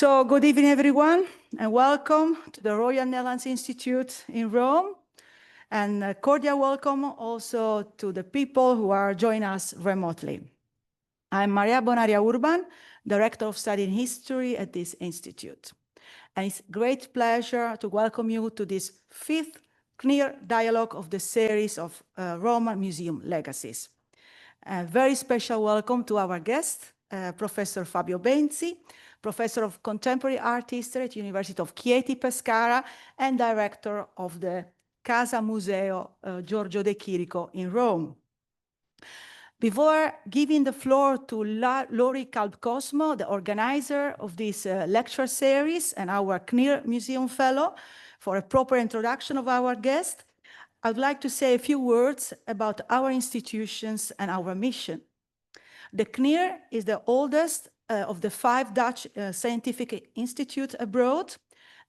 So good evening, everyone, and welcome to the Royal Netherlands Institute in Rome. And a cordial welcome also to the people who are joining us remotely. I'm Maria Bonaria Urban, Director of Study in History at this institute. And it's a great pleasure to welcome you to this fifth KNIR Dialogue of the series of Roman Museum Legacies. A very special welcome to our guest, Professor Fabio Benzi, Professor of Contemporary Art History at University of Chieti Pescara and Director of the Casa Museo Giorgio de Chirico in Rome. Before giving the floor to Laurie, Kalb, Cosmo, the organizer of this lecture series and our KNIR Museum Fellow, for a proper introduction of our guest, I'd like to say a few words about our institutions and our mission. The KNIR is the oldest of the 5 Dutch scientific institutes abroad,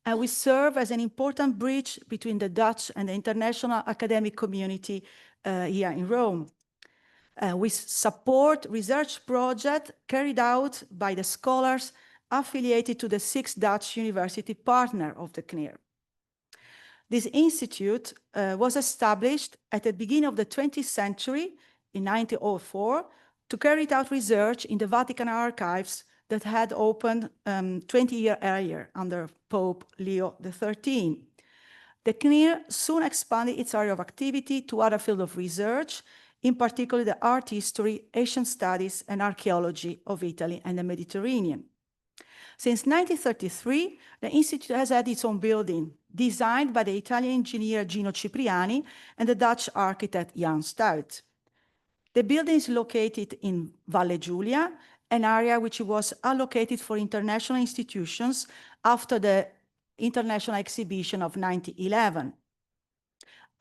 and we serve as an important bridge between the Dutch and the international academic community here in Rome. We support research projects carried out by the scholars affiliated to the 6 Dutch university partners of the KNIR. This institute was established at the beginning of the 20th century in 1904 to carry out research in the Vatican archives that had opened 20 years earlier under Pope Leo XIII. The KNIR soon expanded its area of activity to other fields of research, in particular the art history, Asian studies, and archaeology of Italy and the Mediterranean. Since 1933, the Institute has had its own building, designed by the Italian engineer Gino Cipriani and the Dutch architect Jan Stuit. The building is located in Valle Giulia, an area which was allocated for international institutions after the International Exhibition of 1911.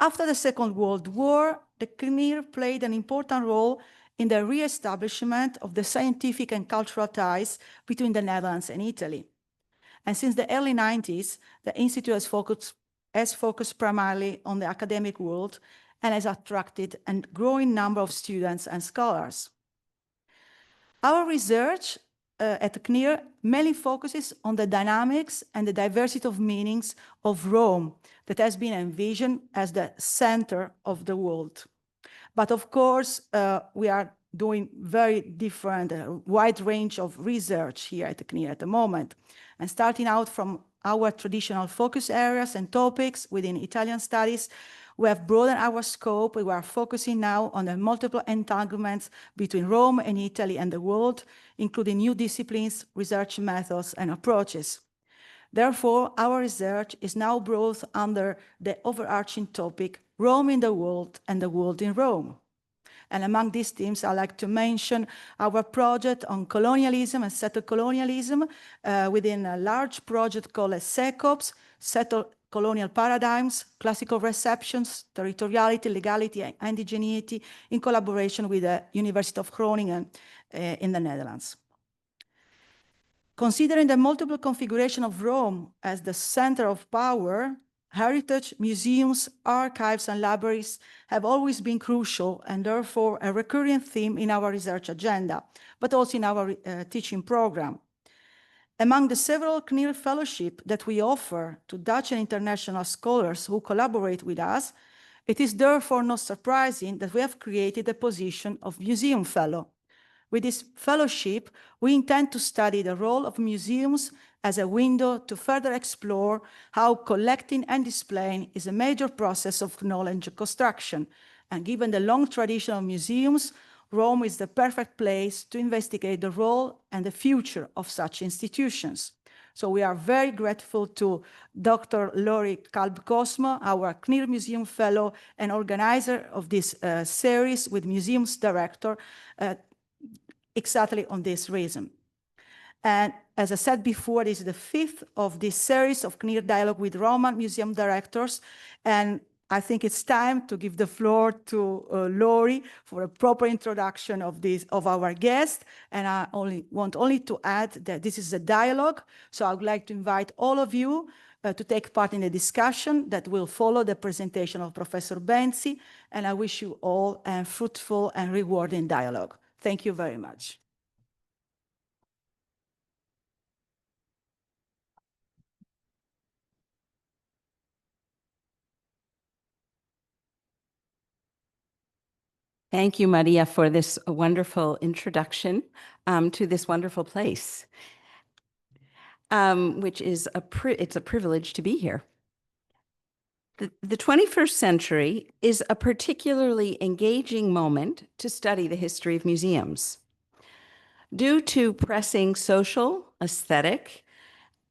After the Second World War, the KNIR played an important role in the re-establishment of the scientific and cultural ties between the Netherlands and Italy. And since the early 90s, the Institute has focused primarily on the academic world and has attracted a growing number of students and scholars. Our research at KNIR mainly focuses on the dynamics and the diversity of meanings of Rome that has been envisioned as the center of the world. But of course, we are doing very different, wide range of research here at the KNIR at the moment. And starting out from our traditional focus areas and topics within Italian studies, we have broadened our scope. We are focusing now on the multiple entanglements between Rome and Italy and the world, including new disciplines, research methods, and approaches. Therefore, our research is now brought under the overarching topic, Rome in the world and the world in Rome. And among these themes, I'd like to mention our project on colonialism and settled colonialism within a large project called SECOPS, Settled Colonial Paradigms, Classical Receptions, Territoriality, Legality, and Indigeneity, in collaboration with the University of Groningen in the Netherlands. Considering the multiple configuration of Rome as the center of power, heritage, museums, archives, and libraries have always been crucial and therefore a recurring theme in our research agenda, but also in our teaching program. Among the several KNIR fellowships that we offer to Dutch and international scholars who collaborate with us, it is therefore not surprising that we have created the position of Museum Fellow. With this fellowship, we intend to study the role of museums as a window to further explore how collecting and displaying is a major process of knowledge construction. And given the long tradition of museums, Rome is the perfect place to investigate the role and the future of such institutions. So we are very grateful to Dr. Laurie Kalb Cosmo, our KNIR Museum Fellow and organizer of this series with Museums Director, exactly on this reason. And as I said before, this is the 5th of this series of KNIR Dialogue with Roman Museum Directors. And I think it's time to give the floor to Laurie for a proper introduction of our guest. And I want to add that this is a dialogue. So I would like to invite all of you to take part in the discussion that will follow the presentation of Professor Benzi. And I wish you all a fruitful and rewarding dialogue. Thank you very much. Thank you, Maria, for this wonderful introduction to this wonderful place, which is it's a privilege to be here. The 21st century is a particularly engaging moment to study the history of museums. Due to pressing social, aesthetic,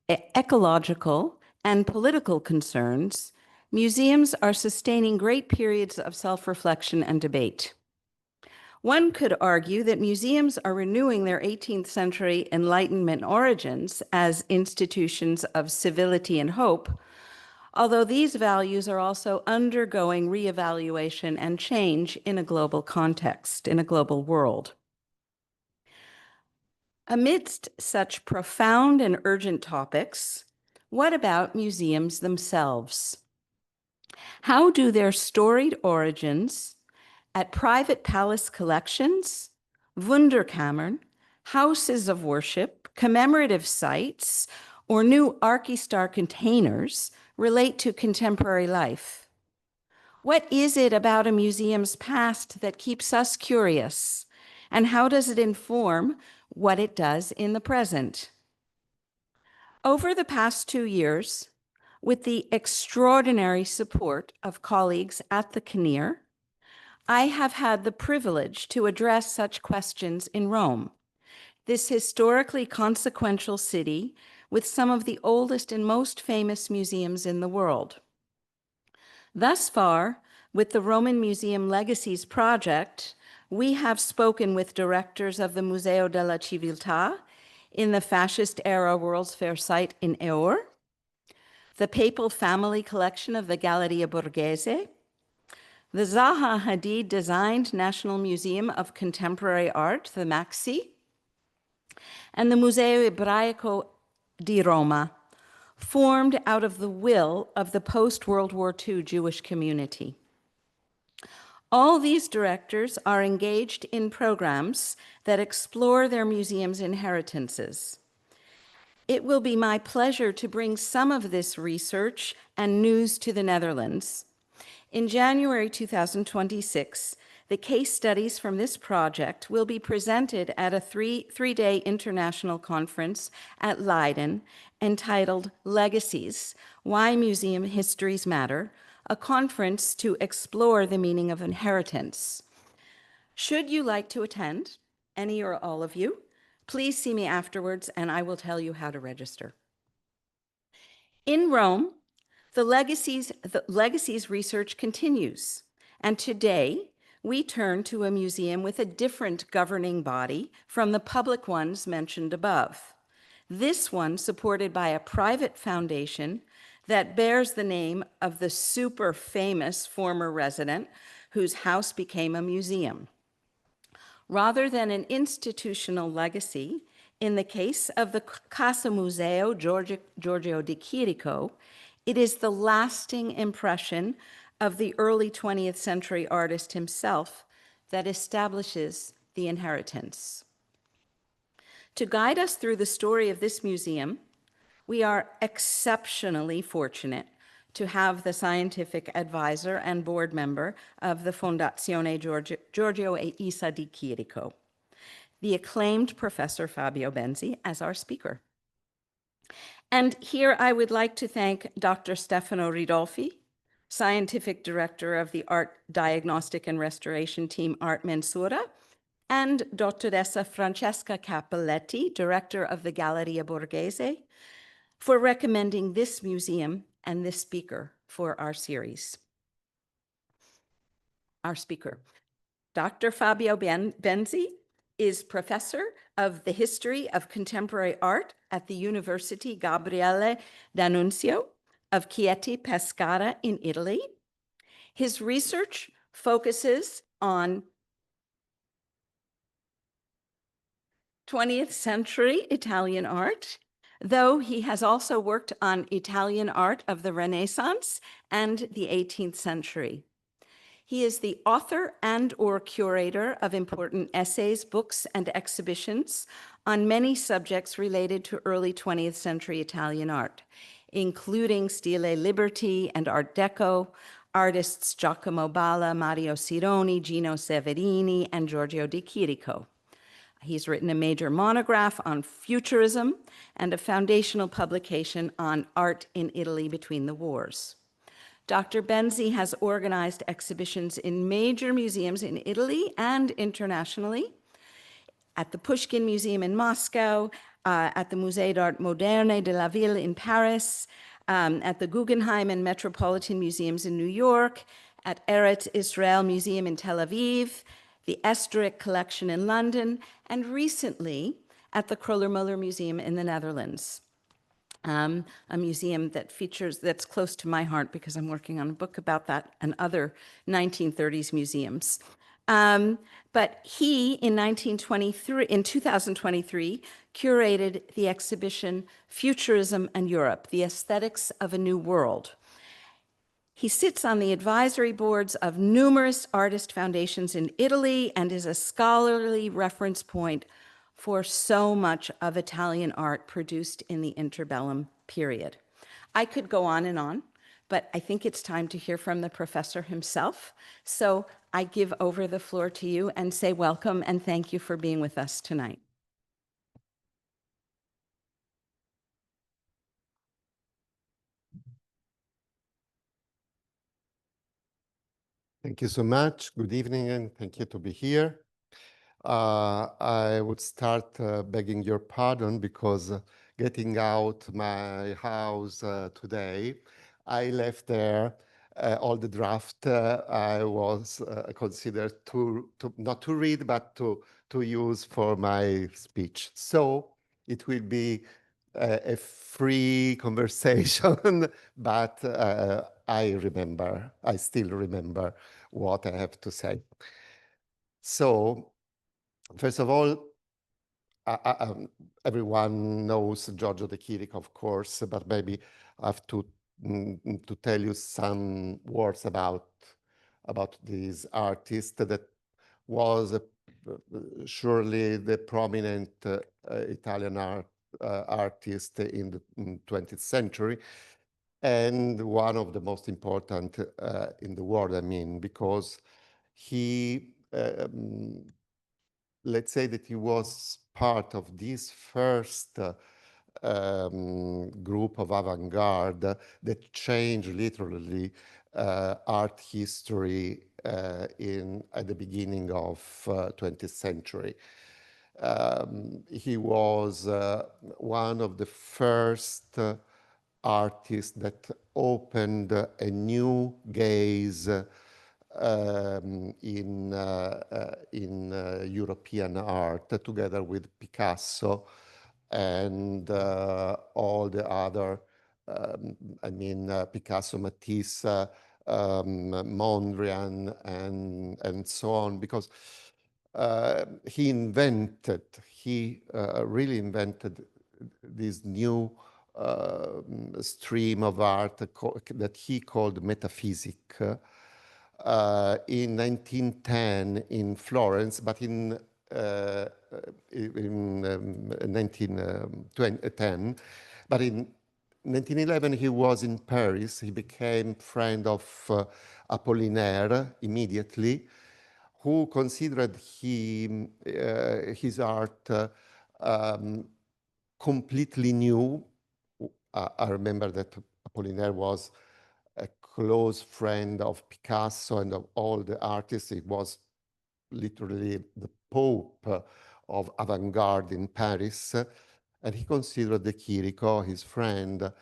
ecological, and political concerns, museums are sustaining great periods of self-reflection and debate. One could argue that museums are renewing their 18th century Enlightenment origins as institutions of civility and hope, although these values are also undergoing reevaluation and change in a global context, in a global world. Amidst such profound and urgent topics, what about museums themselves? How do their storied origins at private palace collections, Wunderkammern, houses of worship, commemorative sites, or new Archistar containers relate to contemporary life? What is it about a museum's past that keeps us curious? And how does it inform what it does in the present? Over the past 2 years, with the extraordinary support of colleagues at the KNIR, I have had the privilege to address such questions in Rome, this historically consequential city with some of the oldest and most famous museums in the world. Thus far, with the Roman Museum Legacies project, we have spoken with directors of the Museo della Civiltà in the fascist-era World's Fair site in Eur, the Papal Family Collection of the Galleria Borghese, the Zaha Hadid-designed National Museum of Contemporary Art, the Maxi, and the Museo Ebraico di Roma, formed out of the will of the post-World War II Jewish community. All these directors are engaged in programs that explore their museum's inheritances. It will be my pleasure to bring some of this research and news to the Netherlands. In January 2026, the case studies from this project will be presented at a three-day international conference at Leiden entitled Legacies, Why Museum Histories Matter, a conference to explore the meaning of inheritance. Should you like to attend, any or all of you, please see me afterwards and I will tell you how to register. In Rome, the Legacies research continues, and today we turn to a museum with a different governing body from the public ones mentioned above. This one supported by a private foundation that bears the name of the super famous former resident whose house became a museum. Rather than an institutional legacy, in the case of the Casa Museo Giorgio de Chirico, it is the lasting impression of the early 20th century artist himself that establishes the inheritance. To guide us through the story of this museum, we are exceptionally fortunate to have the scientific advisor and board member of the Fondazione Giorgio e Isa di Chirico, the acclaimed Professor Fabio Benzi, as our speaker. And here I would like to thank Dr. Stefano Ridolfi, Scientific Director of the Art Diagnostic and Restoration Team Art Mensura, and Dottoressa Francesca Cappelletti, Director of the Galleria Borghese, for recommending this museum and this speaker for our series. Our speaker, Dr. Fabio Benzi, is Professor of the History of Contemporary Art at the University Gabriele D'Annunzio of Chieti Pescara in Italy. His research focuses on 20th century Italian art, though he has also worked on Italian art of the Renaissance and the 18th century. He is the author and/or curator of important essays, books, and exhibitions on many subjects related to early 20th century Italian art, including Stile Liberty and Art Deco, artists Giacomo Balla, Mario Cironi, Gino Severini, and Giorgio de Chirico. He's written a major monograph on futurism and a foundational publication on art in Italy between the wars. Dr. Benzi has organized exhibitions in major museums in Italy and internationally, at the Pushkin Museum in Moscow, at the Musée d'Art Moderne de la Ville in Paris, at the Guggenheim and Metropolitan Museums in New York, at Eretz Israel Museum in Tel Aviv, the Esterich Collection in London, and recently at the Kröller-Müller Museum in the Netherlands. A museum that's close to my heart because I'm working on a book about that and other 1930s museums. But he, in 2023, curated the exhibition Futurism and Europe, the Aesthetics of a New World. He sits on the advisory boards of numerous artist foundations in Italy and is a scholarly reference point for so much of Italian art produced in the interbellum period. I could go on, but I think it's time to hear from the professor himself. So I give over the floor to you and say welcome and thank you for being with us tonight. Thank you so much. Good evening, and thank you to be here. I would start begging your pardon because getting out my house today, I left there all the draft I was considered not to read, but to use for my speech. So it will be a free conversation, but I still remember what I have to say. So, first of all, everyone knows Giorgio de Chirico, of course, but maybe I have to tell you some words about this artist that was surely the prominent Italian artist in the 20th century, and one of the most important in the world, I mean, because he, let's say that he was part of this first group of avant-garde that changed literally art history at the beginning of 20th century. He was one of the first artists that opened a new gaze in European art, together with Picasso and all the other, Picasso, Matisse, Mondrian, and so on, because he really invented this new stream of art that he called metaphysic in 1910 in Florence, but in 1910, but in 1911 he was in Paris. He became friend of Apollinaire immediately, who considered his art completely new. I remember that Apollinaire was a close friend of Picasso and of all the artists. It was literally the Pope of avant-garde in Paris. And he considered De Chirico, his friend,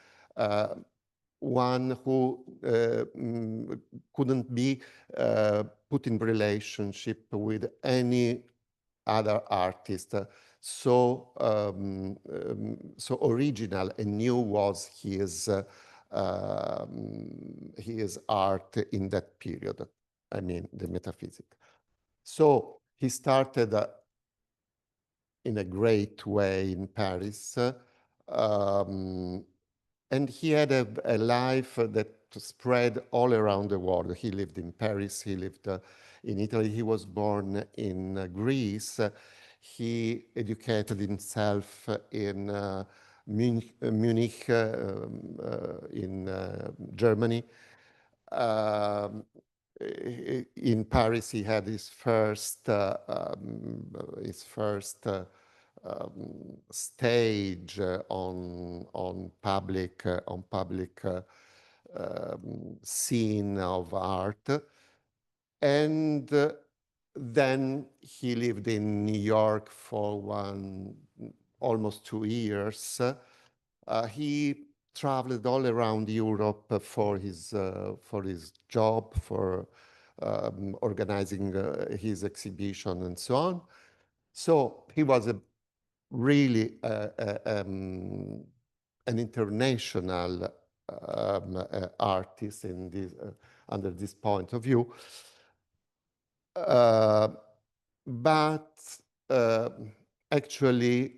one who couldn't be put in relationship with any other artist. So original and new was his art in that period, I mean, the metaphysic. So he started in a great way in Paris, and he had a life that spread all around the world. He lived in Paris, he lived in Italy, he was born in Greece. He educated himself in Munich in Germany. Um, in Paris, he had his first stage on public scene of art, and then he lived in New York for almost 2 years. He traveled all around Europe for his job, for organizing his exhibition and so on. So he was really an international artist in this, under this point of view. But actually,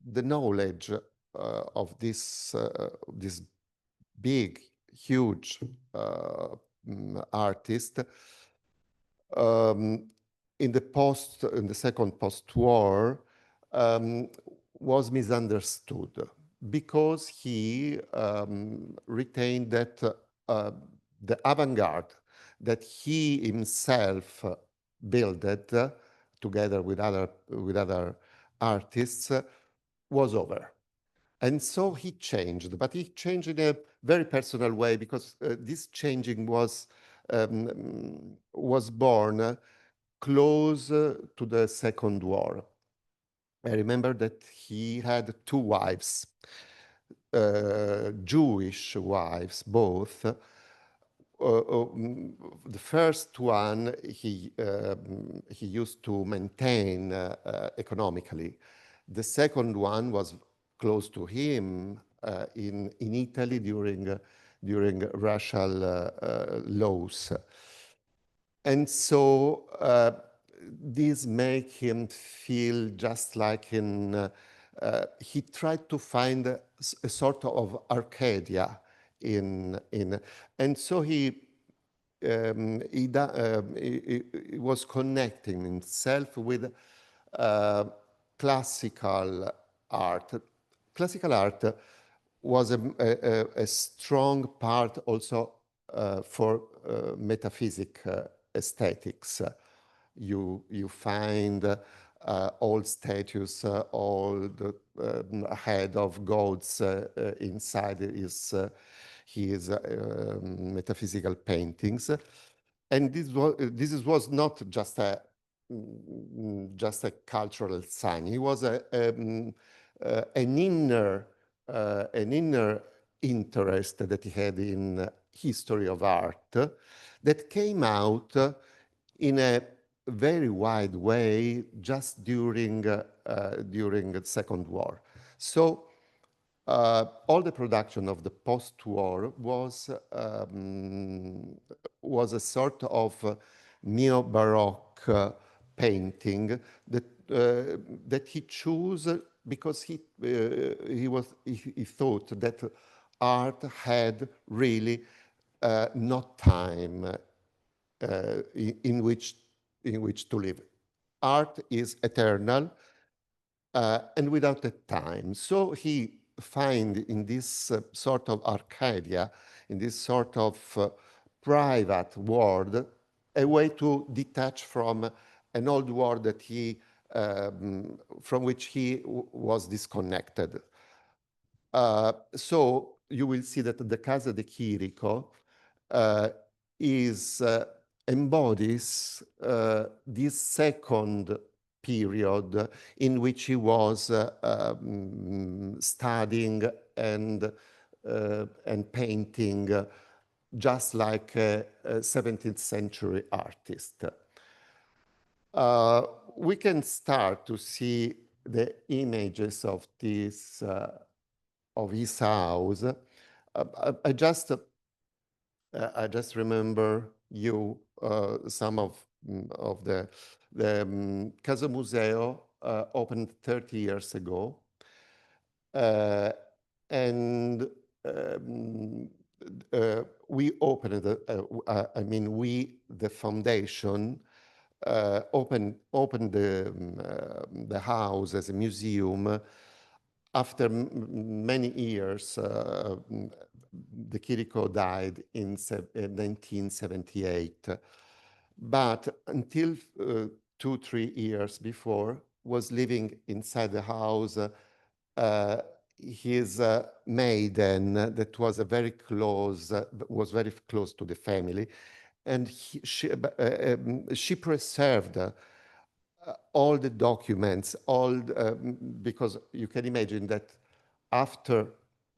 the knowledge of this big, huge artist in the second post-war was misunderstood, because he retained that the avant-garde that he himself built together with other artists was over. And so he changed, but he changed in a very personal way, because this changing was born close to the Second War. I remember that he had 2 wives, Jewish wives, both. The first one he used to maintain economically. The second one was close to him in Italy during racial laws. And so this made him feel just like he tried to find a sort of Arcadia and so he was connecting himself with classical art. Classical art was a strong part also for metaphysic aesthetics. You find old statues, all the head of gods inside his metaphysical paintings. And this was not just a cultural sign. He was an inner interest that he had in history of art that came out in a very wide way just during the Second War. So all the production of the post-war was a sort of neo-Baroque painting that he chose because he thought that art had really not time in which to live. Art is eternal and without a time. So he find in this sort of Arcadia, in this sort of private world, a way to detach from an old world that from which he was disconnected. So you will see that the Casa de Chirico embodies this second period in which he was studying and painting just like a 17th century artist. We can start to see the images of this of his house. I just remember some of the Casa Museo opened 30 years ago, and we opened the foundation opened the house as a museum after many years, de Chirico died in 1978. But until 2-3 years before, was living inside the house his maiden that was very close to the family, and she preserved all the documents, because you can imagine that after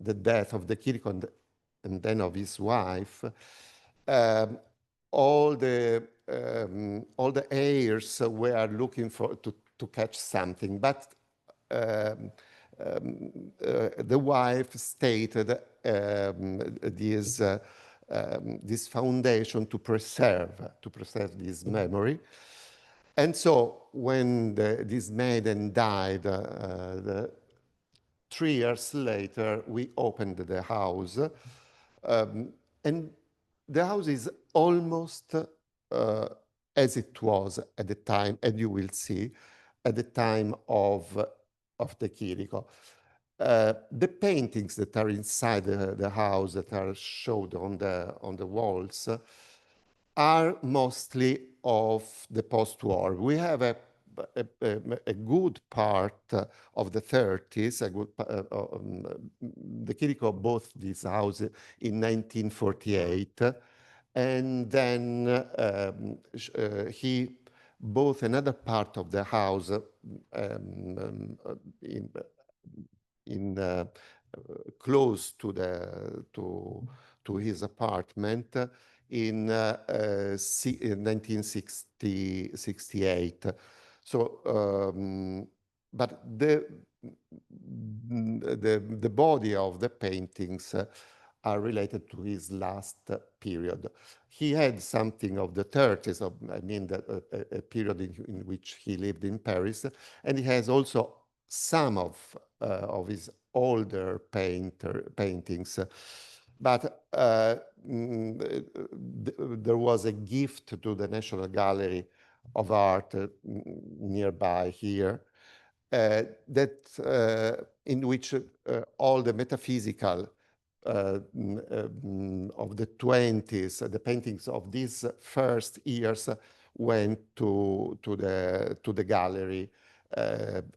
the death of de Chirico and then of his wife, all the heirs were looking to catch something, but the wife stated this foundation to preserve this memory. And so when this maiden died, 3 years later, we opened the house. And the house is almost as it was at the time, and you will see, at the time of de Chirico. The paintings that are inside the house, that are showed on the walls, are mostly of the post-war. We have a good part of the 30s. De Chirico bought this house in 1948, and then he bought another part of the house close to his apartment in 1968. So, but the body of the paintings are related to his last period. He had something of the 30s, I mean, a period in which he lived in Paris, and he has also some of his older paintings. But there was a gift to the National Gallery of Art nearby here, that in which all the metaphysical of the 20s, the paintings of these first years went to the gallery,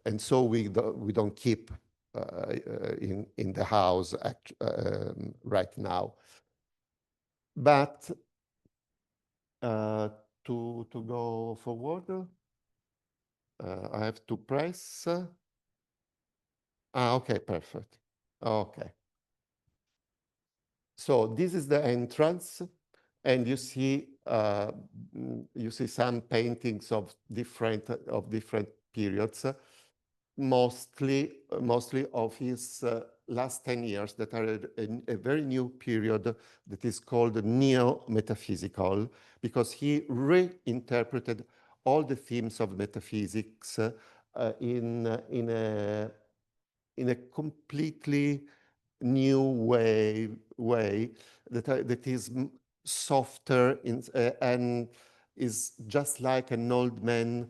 and so we don't keep in the house right now. But to go forward, I have to press. Okay, perfect. Okay. So this is the entrance, and you see some paintings of different periods, mostly of his last 10 years, that are a very new period that is called neo-metaphysical, because he reinterpreted all the themes of metaphysics in a completely new way that is softer and is just like an old man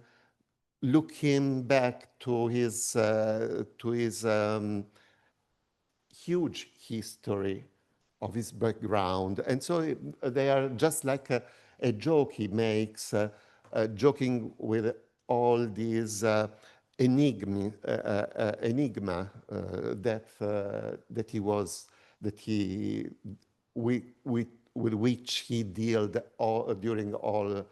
looking back to his huge history of his background. And so they are just like a joke he makes, joking with all these enigma with which he dealt during all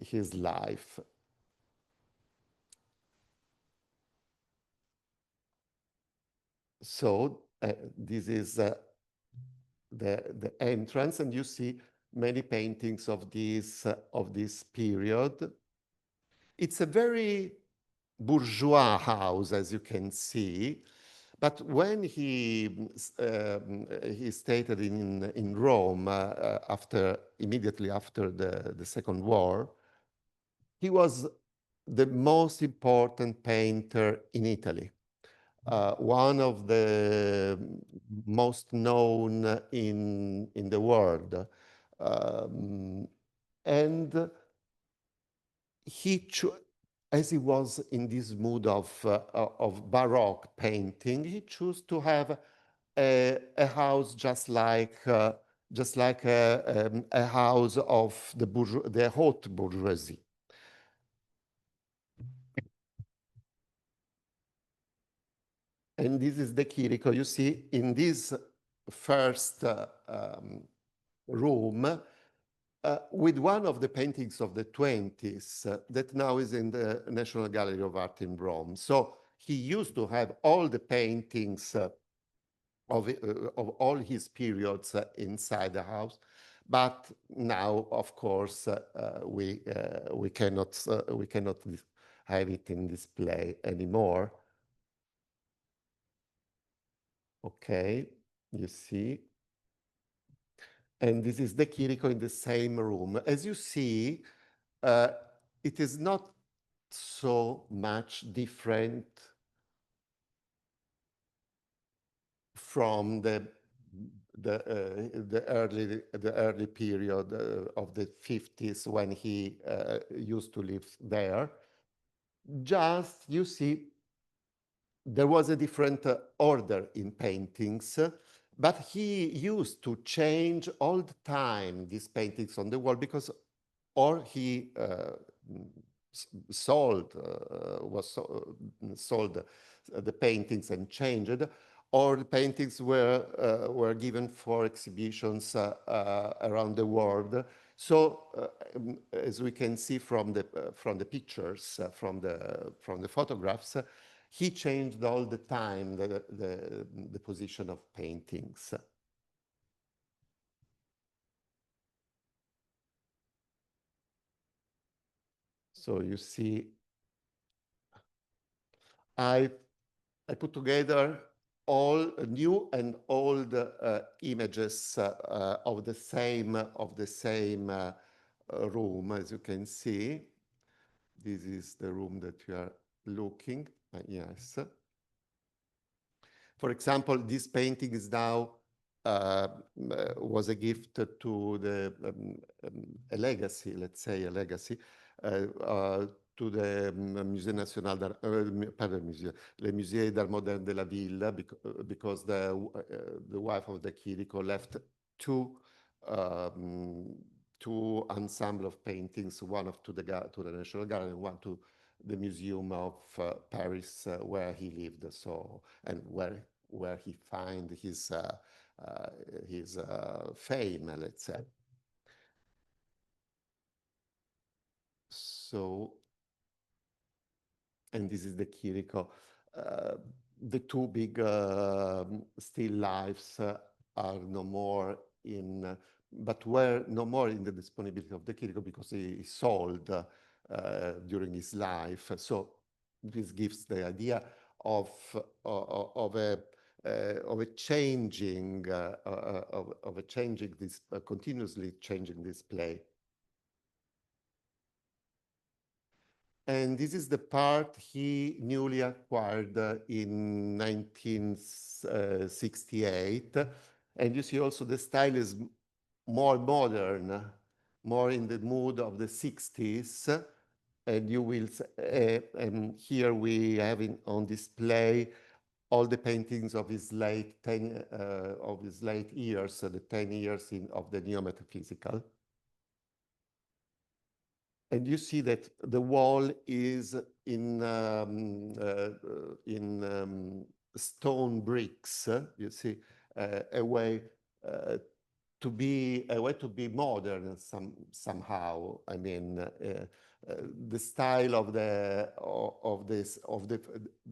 his life. So this is the entrance, and you see many paintings of this period. It's a very bourgeois house, as you can see. But when he stayed in Rome immediately after the Second War, he was the most important painter in Italy. One of the most known in the world. And as he was in this mood of Baroque painting, he chose to have a house just like a house of the haute bourgeoisie. And this is de Chirico. You see, in this first room, with one of the paintings of the 20s that now is in the National Gallery of Art in Rome. So he used to have all the paintings of all his periods inside the house. But now, of course, we cannot have it in display anymore. Okay, you see. And this is de Chirico in the same room. As you see, it is not so much different from the early period of the 50s when he used to live there. Just, you see, there was a different order in paintings, but he used to change all the time these paintings on the wall because, or he sold the paintings and changed, or the paintings were given for exhibitions around the world. So, as we can see from the pictures, from the photographs, he changed all the time the position of paintings. So you see, I put together all new and old images of the same room, as you can see. This is the room that you are looking. Yes. For example, this painting is now was a gift to a legacy, let's say a legacy, to the Musée National le Musée d'Art Moderne de la Ville, because the wife of de Chirico left two ensemble of paintings, one to the National Gallery and one to the Museum of Paris, where he lived. So, and where he find his fame, let's say. So, and this is de Chirico. The two big still lifes are no more in, but were no more in the disponibility of de Chirico because he sold during his life. So this gives the idea of a changing this continuously changing display. And this is the part he newly acquired in 1968. And you see also the style is more modern, more in the mood of the 60s. And you will, and here we have on display all the paintings of his late years, the 10 years of the neo-metaphysical. And you see that the wall is in stone bricks. You see a way to be modern somehow. I mean, the style of the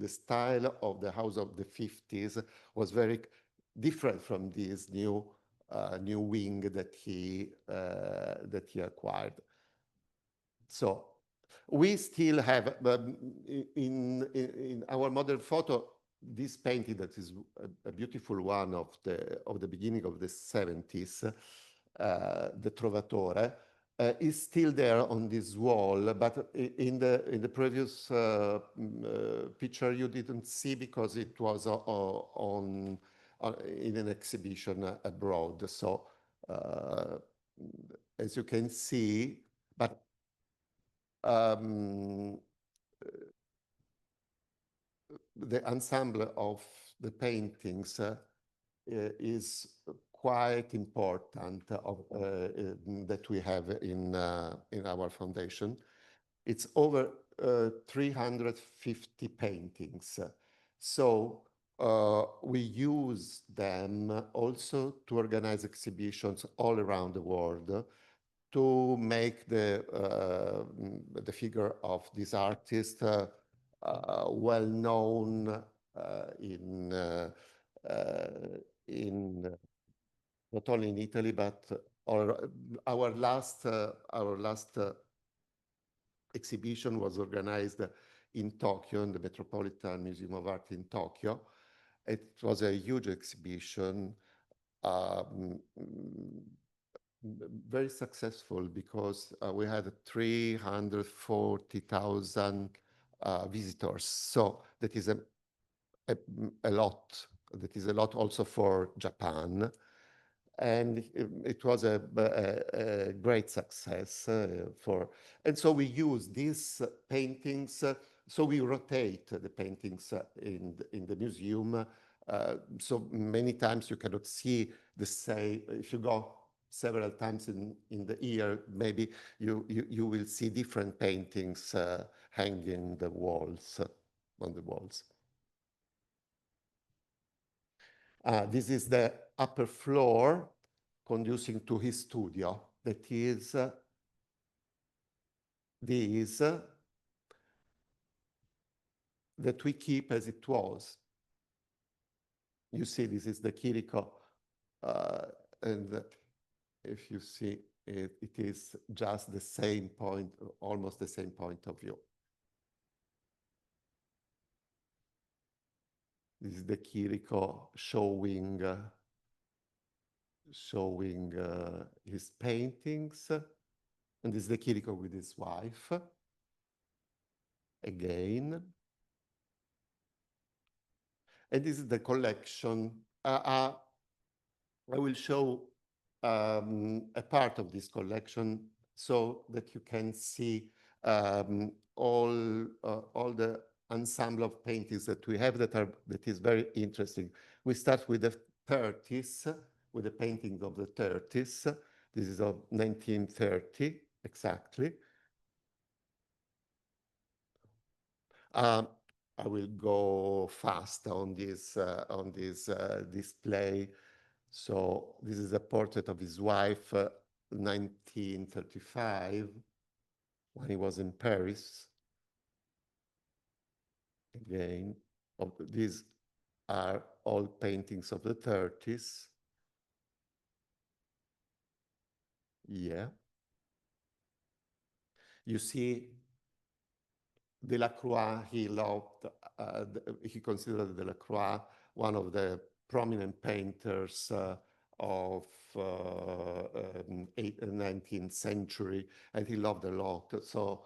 style of the house of the 50s was very different from this new wing that he acquired. So we still have in our modern photo this painting that is a beautiful one of the beginning of the 70s, the Trovatore, is still there on this wall, but in the previous picture you didn't see because it was in an exhibition abroad. So as you can see, but the ensemble of the paintings is quite important that we have in our foundation. It's over 350 paintings. So we use them also to organize exhibitions all around the world to make the figure of this artist well known in not only in Italy but our last exhibition was organized in Tokyo, in the Metropolitan Museum of Art in Tokyo. It was a huge exhibition, very successful because we had 340,000 visitors. So that is a lot. That is a lot also for Japan. And it was a great success and so we use these paintings. So we rotate the paintings in the museum. So many times you cannot see the same. If you go several times in the year, maybe you will see different paintings hanging the walls on the walls. This is the upper floor conducing to his studio. That is this that we keep as it was. You see, this is the Chirico, and if you see it, it is just the same point, almost the same point of view. This is the Chirico showing his paintings, and this is the Chirico with his wife again. And this is the collection. I will show a part of this collection so that you can see all the ensemble of paintings that we have that is very interesting. We start with the 30s, with the painting of the 30s. This is of 1930, exactly. I will go fast on this display. So this is a portrait of his wife, 1935, when he was in Paris. Again, these are all paintings of the 30s. Yeah. You see, Delacroix, he loved, he considered Delacroix one of the prominent painters of 19th century, and he loved a lot. So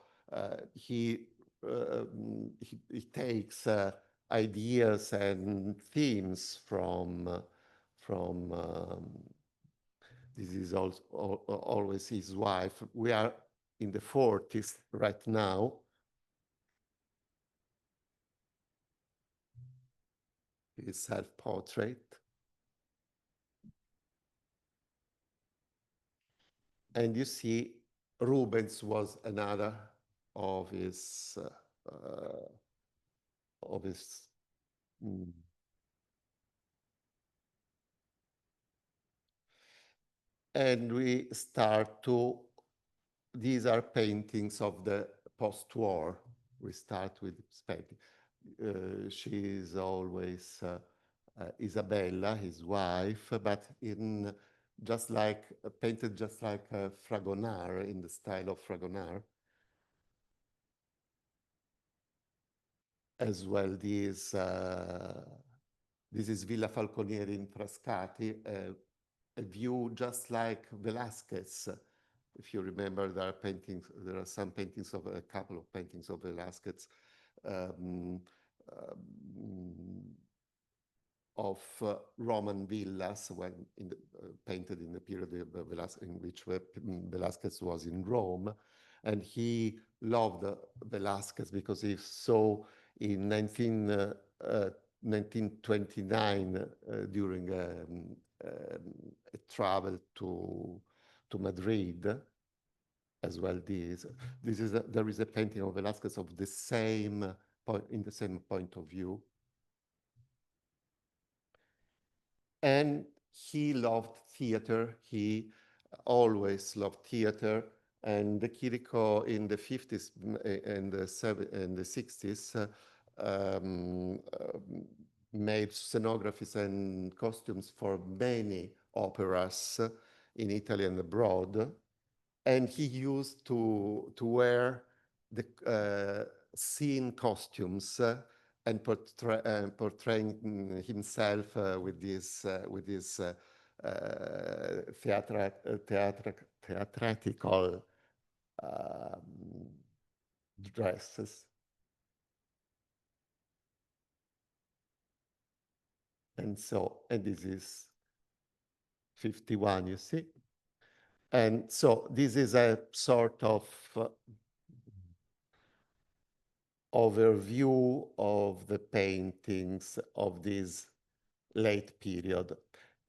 he takes ideas and themes from this is also always his wife. We are in the 40s right now. His self-portrait. And you see, Rubens was another of his and we start to, these are paintings of the post-war. We start with painting. She is always Isabella, his wife, but in just like painted just like Fragonard, in the style of Fragonard. As well, this is Villa Falconieri in Frascati, a view just like Velázquez. If you remember, there are paintings. There are some paintings of a couple of paintings of Velázquez. Of Roman villas when painted in the period of in which Velázquez was in Rome. And he loved Velázquez because he saw in 1929 during a travel to Madrid. As well, there is a painting of Velázquez of the same point, in the same point of view. And he loved theater. He always loved theater. And De Chirico in the 50s and the 60s made scenographies and costumes for many operas in Italy and abroad. And he used to wear the scene costumes and portraying himself with these theatrical dresses. And this is 51, you see? And so this is a sort of overview of the paintings of this late period,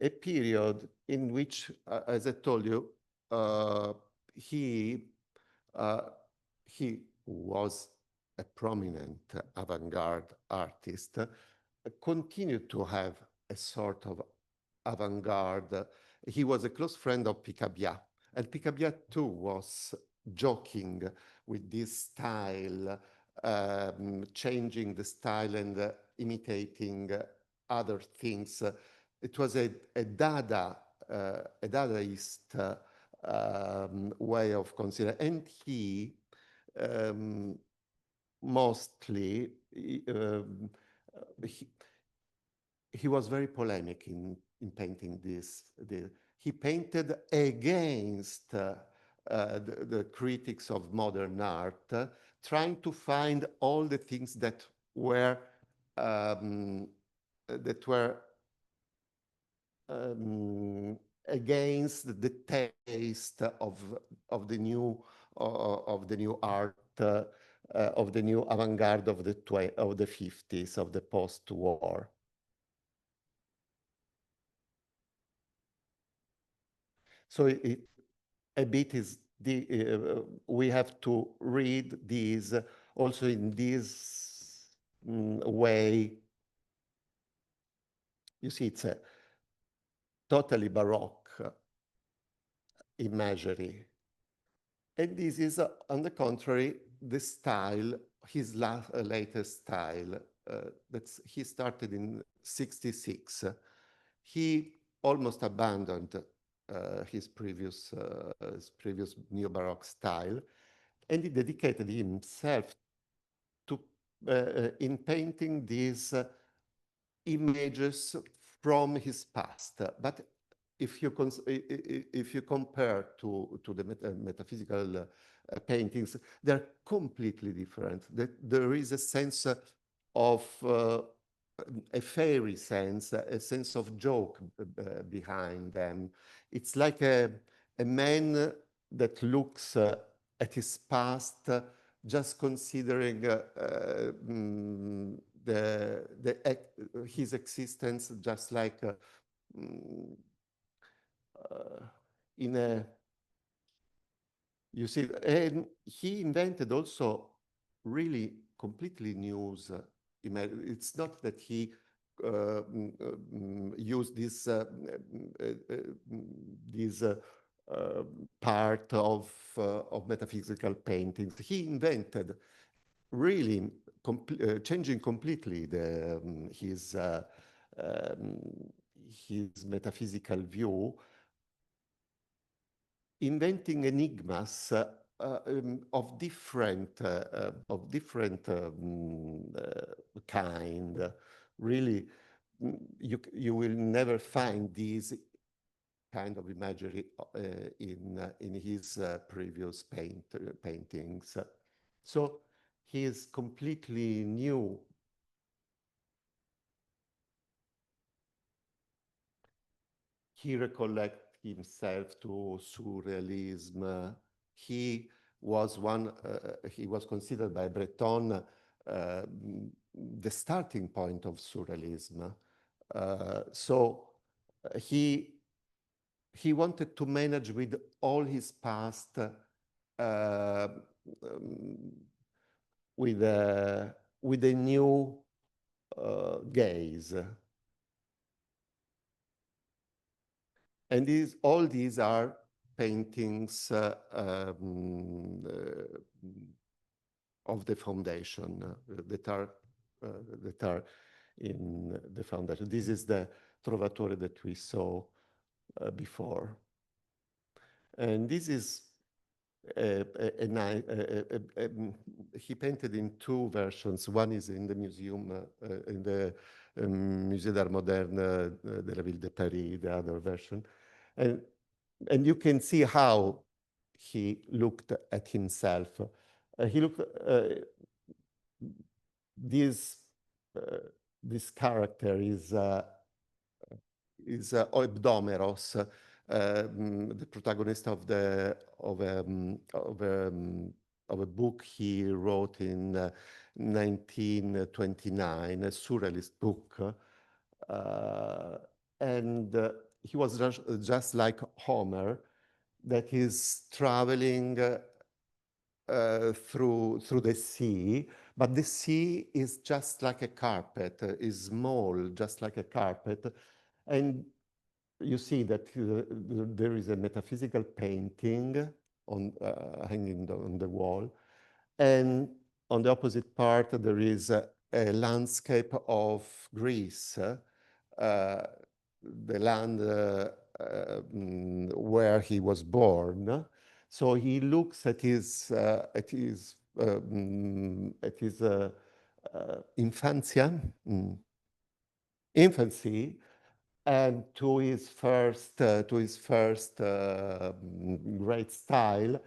a period in which, as I told you, he was a prominent avant-garde artist, continued to have a sort of avant-garde. He was a close friend of Picabia, and Picabia too was joking with this style, changing the style and imitating other things. It was a Dadaist way of considering, and he mostly he was very polemic in painting this. He painted against the critics of modern art, trying to find all the things that were against the taste of the new art, of the new avant-garde of the 50s, of the post-war. So a bit is we have to read these also in this way. You see, it's a totally Baroque imagery. And this is, on the contrary, the style, his latest style. He started in 66. He almost abandoned his previous neo-Baroque style, and he dedicated himself to in painting these images from his past. But if you compare to the metaphysical paintings, they're completely different. There is a sense of a fairy sense, a sense of joke behind them. It's like a man that looks at his past, just considering his existence just like in a, you see, and he invented also really completely new. It's not that he used this part of metaphysical paintings. He invented really changing completely his metaphysical view, inventing enigmas of different kind. Really, you will never find these kind of imagery in his previous paintings. So he is completely new. He recollects himself to surrealism. He was considered by Breton the starting point of surrealism. So he wanted to manage with all his past with a new gaze. And all these are paintings of the foundation that are in the foundation. This is the Trovatore that we saw before. And this is he painted in two versions. One is in the museum, in the Musée d'Art Moderne de la Ville de Paris, the other version. And you can see how he looked at himself. He looked, this character is Oebdomeros, the protagonist of a book he wrote in 1929, a surrealist book, and he was just like Homer, that is traveling through the sea, but the sea is just like a carpet, is small, just like a carpet, and you see that there is a metaphysical painting hanging on the wall, and on the opposite part there is a landscape of Greece, the land where he was born. So he looks at his infancy, and to his first great style,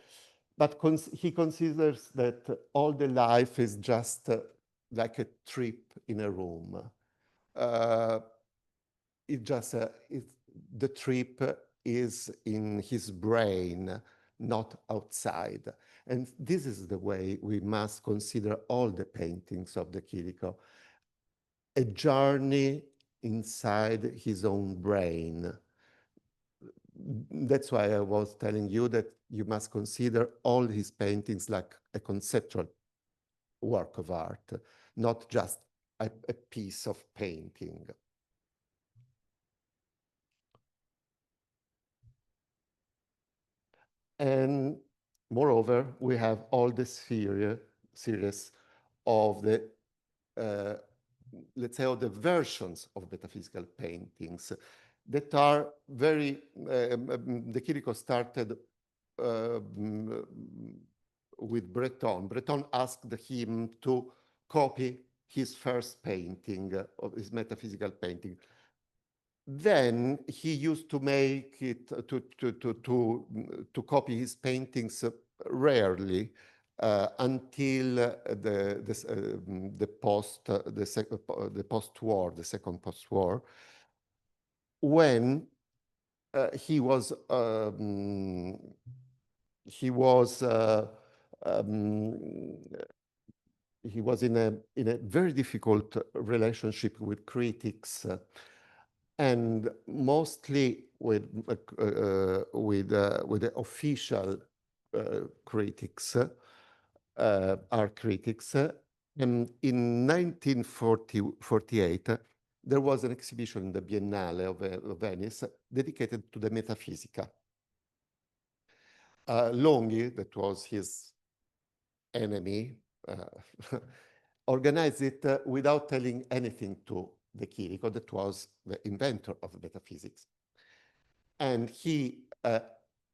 but he considers that all the life is just like a trip in a room. The trip is in his brain, not outside. And this is the way we must consider all the paintings of de Chirico, a journey inside his own brain. That's why I was telling you that you must consider all his paintings like a conceptual work of art, not just a piece of painting. And moreover, we have all the series of the let's say, of the versions of metaphysical paintings that are very, de Chirico started with Breton. Breton asked him to copy his first painting, of his metaphysical painting. Then he used to make it, to copy his paintings rarely, until the post-war, the second post-war, when he was in a very difficult relationship with critics, and mostly with the official critics, art critics. And in 1948, there was an exhibition in the Biennale of Venice dedicated to the Metaphysica. Longhi, that was his enemy, organized it without telling anything to de Chirico, that was the inventor of metaphysics. And he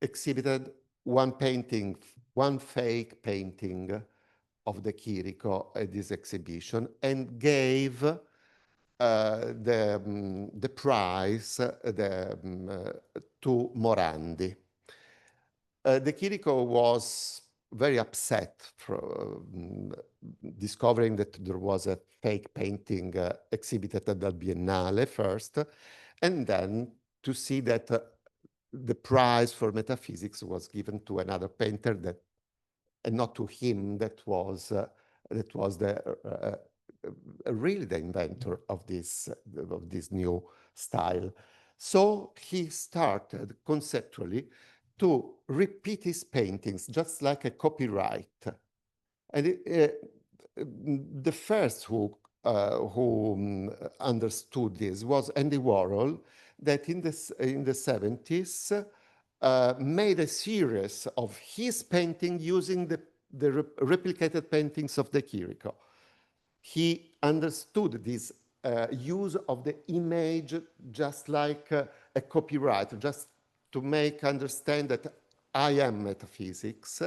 exhibited one painting, one fake painting of de Chirico at this exhibition, and gave the prize to Morandi. De Chirico was very upset from discovering that there was a fake painting exhibited at the Biennale first, and then to see that the prize for metaphysics was given to another painter, that, and not to him, that was that was really the inventor of this new style. So he started conceptually to repeat his paintings just like a copyright. And the first who understood this was Andy Warhol, that in the 70s made a series of his painting using the replicated paintings of de Chirico. He understood this use of the image just like a copyright, just to make understand that I am metaphysics.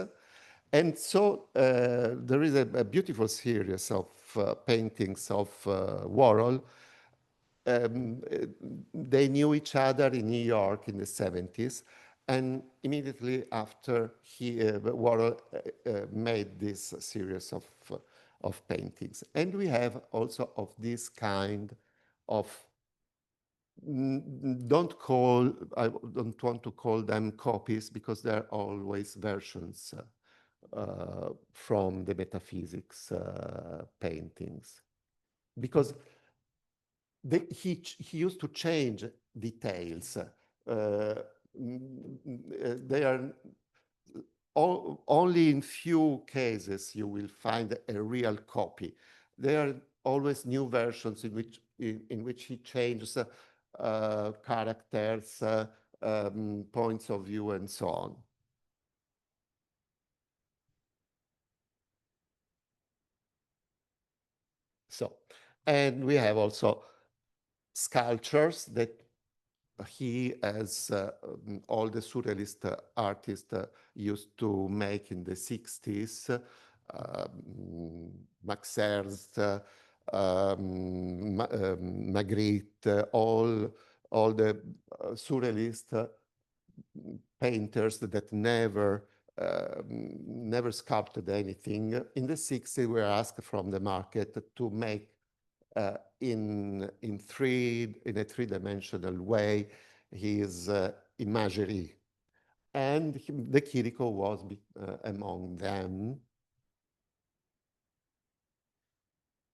And so there is a beautiful series of paintings of Warhol. They knew each other in New York in the 70s. And immediately after, Warhol made this series of paintings. And we have also of this kind of, I don't want to call them copies, because they're always versions from the metaphysics paintings. Because he used to change details. They are only in few cases you will find a real copy. There are always new versions in which he changes characters, points of view, and so on. So, and we have also sculptures that he, as all the surrealist artists used to make in the 60s, Max Ernst, Magritte, all the surrealist painters that never sculpted anything. In the 60s, we were asked from the market to make in a three-dimensional way his imagery. And de Chirico was among them.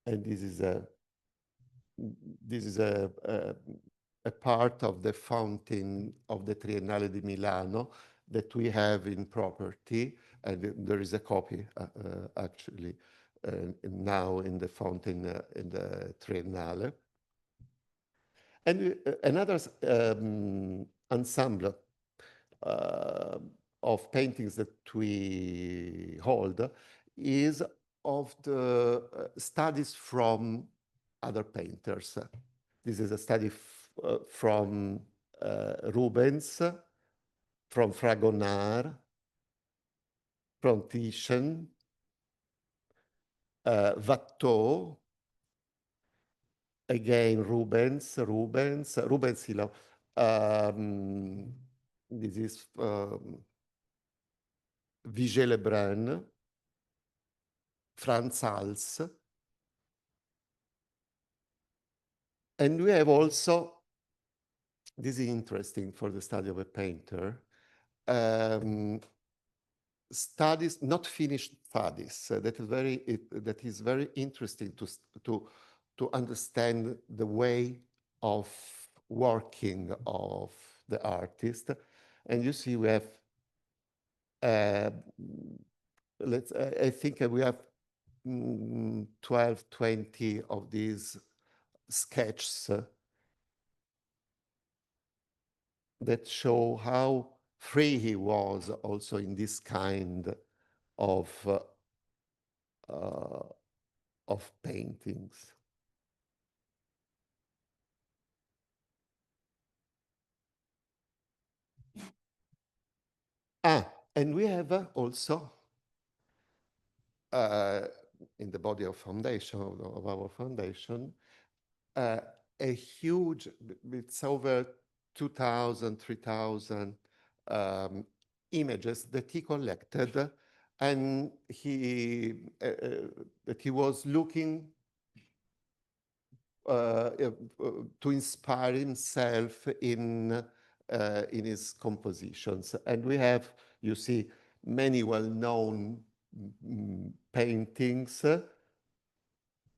And this is a part of the fountain of the Triennale di Milano that we have in property, and there is a copy actually now in the fountain in the Triennale. And another ensemble of paintings that we hold is of the studies from other painters. This is a study from Rubens, from Fragonard, from Titian, Watteau, again Rubens, this is Vigée Lebrun, Franz Hals. And we have also, this is interesting for the study of a painter, studies, not finished studies, that is very interesting to understand the way of working of the artist. And you see we have, I think we have 12, 20 of these sketches that show how free he was also in this kind of paintings. And we have also in the body of foundation of our foundation a huge, it's over 2,000, 3,000 images that he collected, and that he was looking to inspire himself in his compositions. And we have, you see, many well-known paintings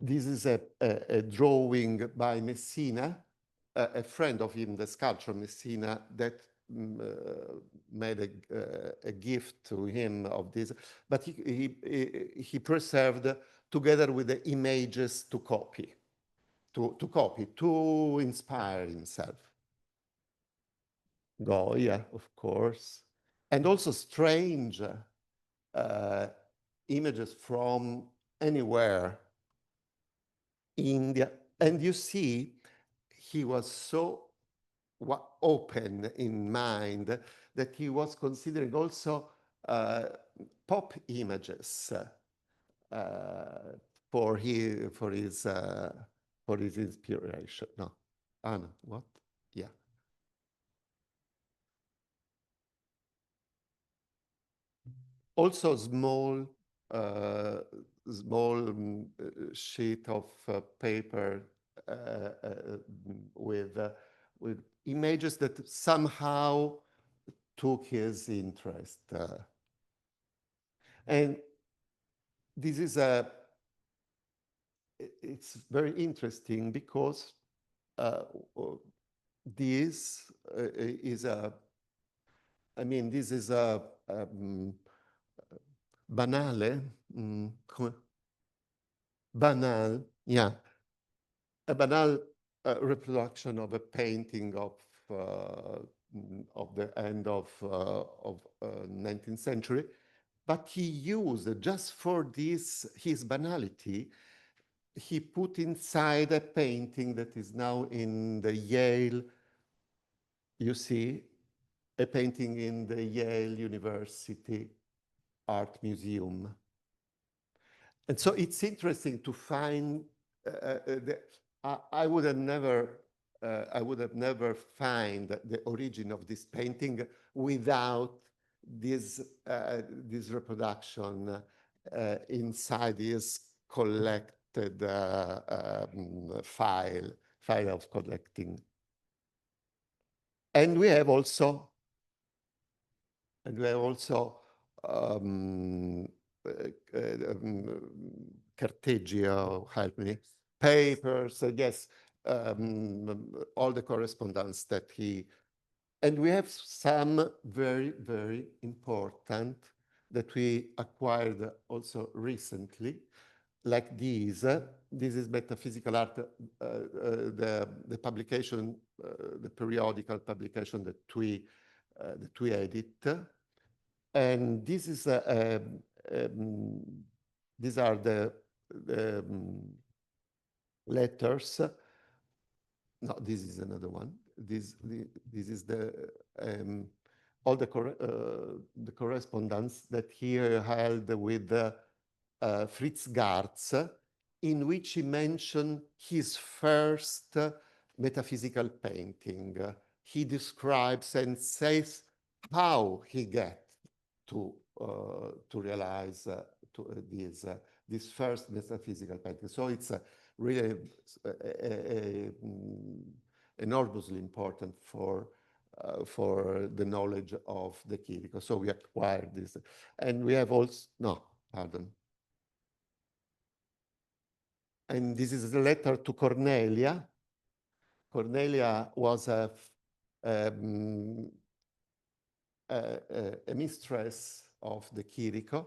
This is a drawing by Messina, a friend of him, the sculptor Messina, that made a gift to him of this, but he preserved together with the images to copy, to inspire himself. Goya, of course, and also strange images from anywhere, India. And you see, he was so open in mind that he was considering also pop images for his inspiration. No, Anna, what? Yeah. Also small sheet of paper with images that somehow took his interest. And this is it's very interesting because this is this is a banale, banal, yeah, a banal reproduction of a painting of the end of 19th century, but he used, just for this, his banality, he put inside a painting that is now in the Yale, you see, a painting in the Yale University Art Museum. And so it's interesting to find I would have never find the origin of this painting without this reproduction inside this collected file of collecting. And we have also carteggio, help me, papers, yes, all the correspondence that he, and we have some very, very important that we acquired also recently, like these. This is Metaphysical Art, the publication, the periodical publication that we edit. And this is these are the letters. No, this is another one. This is the all the correspondence that he held with Fritz Gartz, in which he mentioned his first metaphysical painting. He describes and says how he gets to realize this first metaphysical painting. So it's really enormously important for the knowledge of de Chirico. So we acquired this, and we have also and this is a letter to Cornelia. Cornelia was a mistress of de Chirico,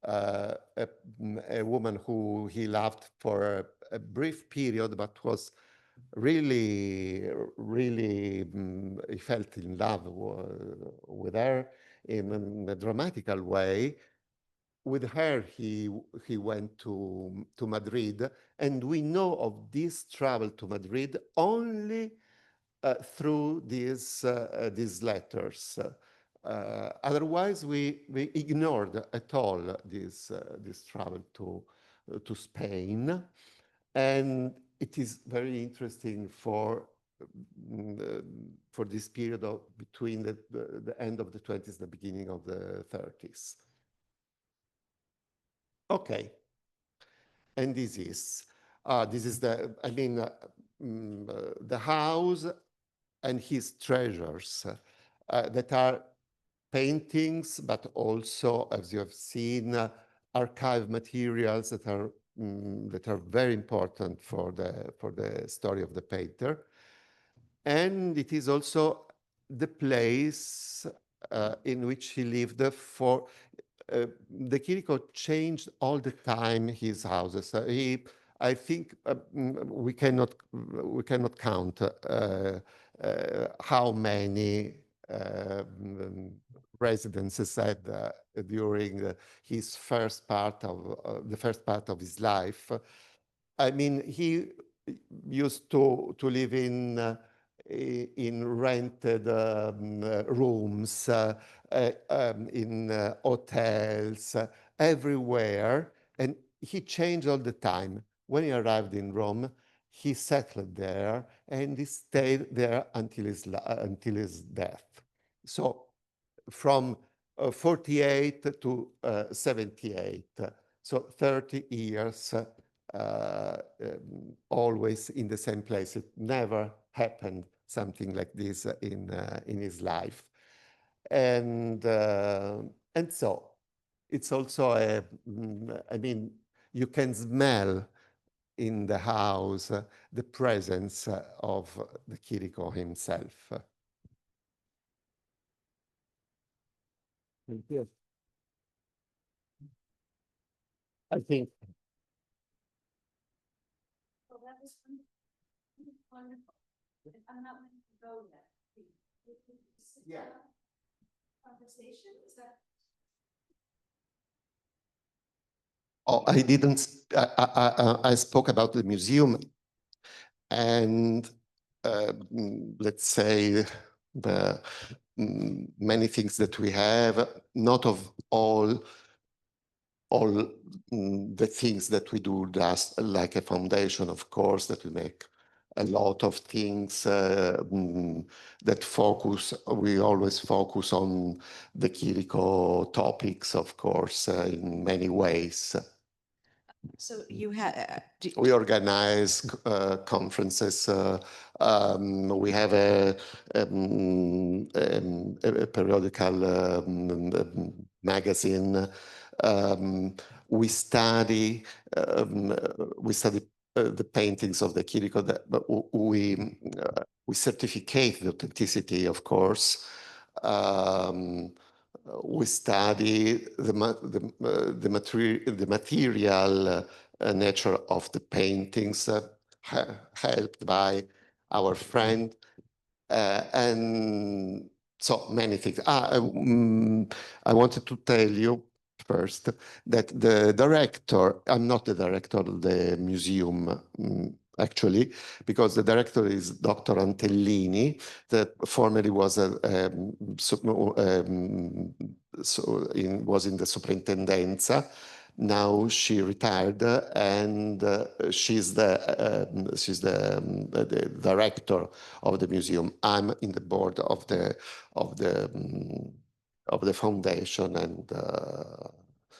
a woman who he loved for a brief period, but was really, really, he felt in love with her in a dramatical way. With her, he went to Madrid, and we know of this travel to Madrid only through these letters. Otherwise, we ignored at all this travel to Spain, and it is very interesting for this period between the end of the 20s, the beginning of the 30s. Okay, and this is the the house and his treasures that are paintings, but also, as you have seen, archive materials that are that are very important for the story of the painter. And it is also the place in which he lived for. De Chirico changed all the time his houses. I think we cannot count how many residences had during his first part of his life. I mean, he used to live in rented rooms, in hotels, everywhere, and he changed all the time. When he arrived in Rome, he settled there and he stayed there until his death. So from 48 to 78, so 30 years, always in the same place. It never happened something like this in his life, and so it's also I mean, you can smell in the house the presence of the Chirico himself. Thank you. I think. Well, that was wonderful. I'm not going to go yet. Yeah. Conversation, is that? Oh, I didn't. I spoke about the museum, and let's say the many things that we have, not of all the things that we do, just like a foundation, of course, that we make a lot of things that focus. We always focus on the Chirico topics, of course, in many ways. So you had. We organize conferences. We have a periodical magazine. We study the paintings of the Chirico. We certificate the authenticity, of course. We study the material nature of the paintings, helped by our friend, and so many things. I wanted to tell you first that the director, I'm not the director of the museum, actually, because the director is Dr. Antellini, that formerly was was in the superintendenza. Now she retired, and she's the director of the museum. I'm in the board of the foundation, and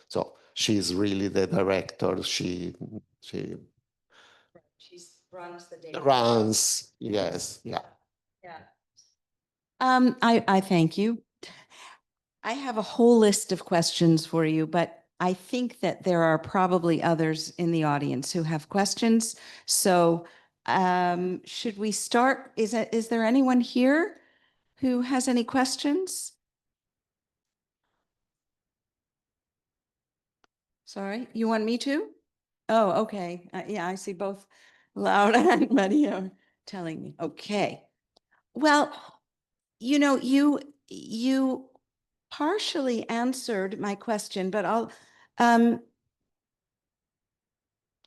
so she's really the director. She runs the day. runs, yes, yeah. Yeah. I thank you. I have a whole list of questions for you, but I think that there are probably others in the audience who have questions. So should we start? Is there anyone here who has any questions? Sorry, you want me to? Oh, okay. Yeah, I see both Laura and Maria telling me. Okay. Well, you partially answered my question, but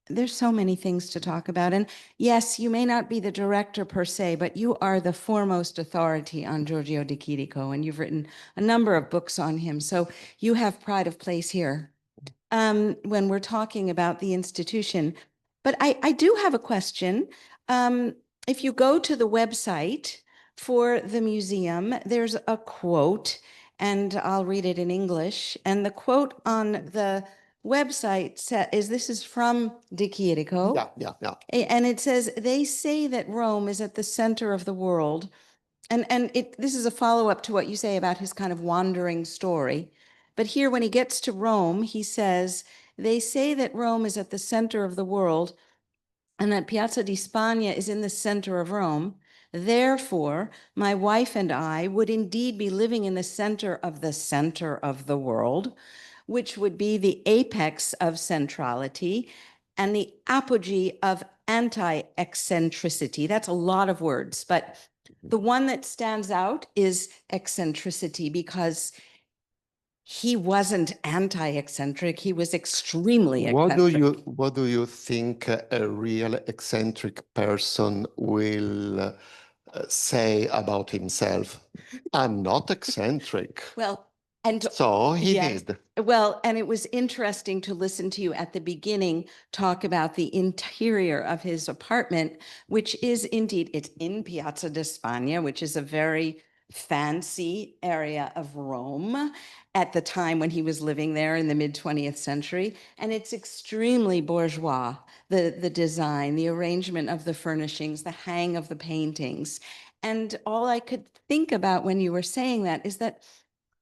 there's so many things to talk about. And yes, you may not be the director per se, but you are the foremost authority on Giorgio de Chirico, and you've written a number of books on him. So you have pride of place here when we're talking about the institution. But I do have a question. If you go to the website for the museum, there's a quote, and I'll read it in English. And the quote on the website this is from De Chirico. Yeah. And it says, they say that Rome is at the center of the world. And this is a follow-up to what you say about his kind of wandering story. But here, when he gets to Rome, he says, They say that Rome is at the center of the world and that Piazza di Spagna is in the center of Rome. Therefore, my wife and I would indeed be living in the center of the world, which would be the apex of centrality and the apogee of anti-eccentricity. That's a lot of words, but the one that stands out is eccentricity, because he wasn't anti-eccentric, he was extremely eccentric. What do you think a real eccentric person will say about himself? I'm not eccentric. Well, and So he yes. did. Well, and it was interesting to listen to you at the beginning talk about the interior of his apartment, which is indeed, it's in Piazza di Spagna, which is a very fancy area of Rome at the time when he was living there in the mid-20th century. And it's extremely bourgeois, the design, the arrangement of the furnishings, the hang of the paintings. And all I could think about when you were saying that is that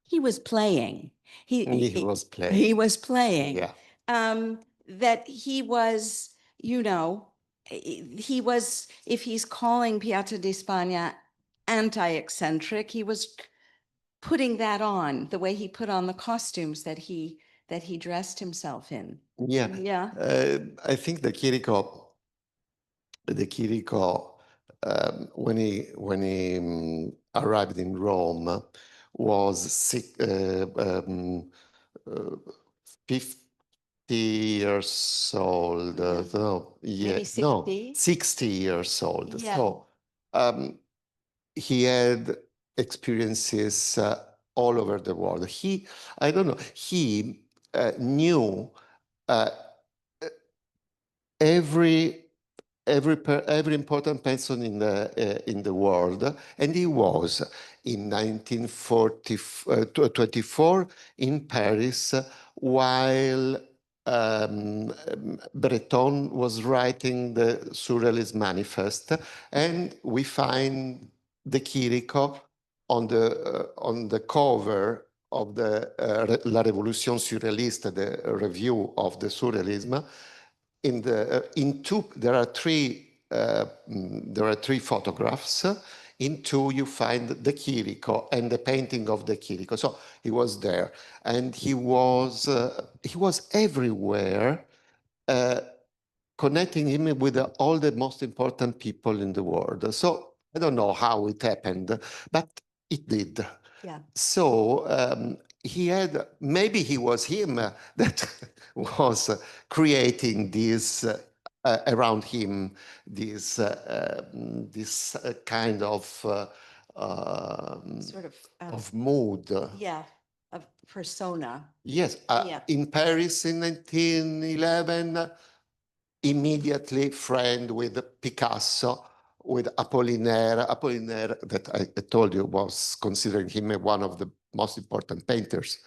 he was playing. He was playing. He was playing. Yeah. That he was, he was, if he's calling Piazza di Spagna anti-eccentric, he was putting that on the way he put on the costumes that he dressed himself in. Yeah. Yeah. I think the Chirico, when he arrived in Rome, was 50 years old. No, yeah, Maybe 60? no, 60 years old. Yeah. So he had experiences all over the world. I don't know, he knew every important person in the world, and he was in 1924 in Paris while Breton was writing the Surrealist Manifest, and we find de Chirico on the cover of the La Révolution Surréaliste, the review of the Surrealism. There are three photographs. In two, you find de Chirico and the painting of de Chirico. So he was there, and he was everywhere, connecting him with all the most important people in the world. So I don't know how it happened, but it did. Yeah. So maybe he was him that was creating this around him, this kind of Sort of mood. Yeah, of persona. Yes, Yeah. in Paris in 1911, immediately friend with Picasso, with Apollinaire. Apollinaire, that I told you, was considering him one of the most important painters.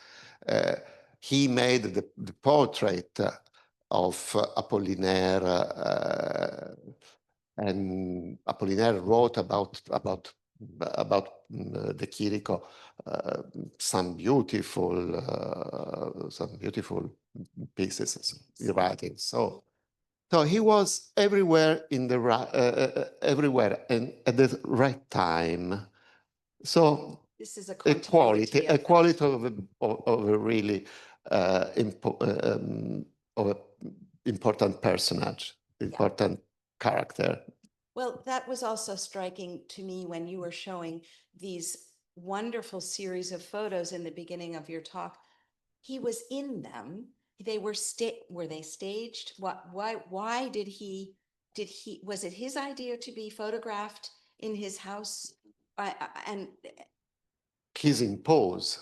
He made the portrait of Apollinaire, and Apollinaire wrote about de Chirico some beautiful pieces, writing. So he was everywhere everywhere and at the right time. So This is a a quality effect. of a really important personage, important character. Well, that was also striking to me when you were showing these wonderful series of photos in the beginning of your talk. He was in them. They were they staged? Why did he, was it his idea to be photographed in his house? And He's in pose.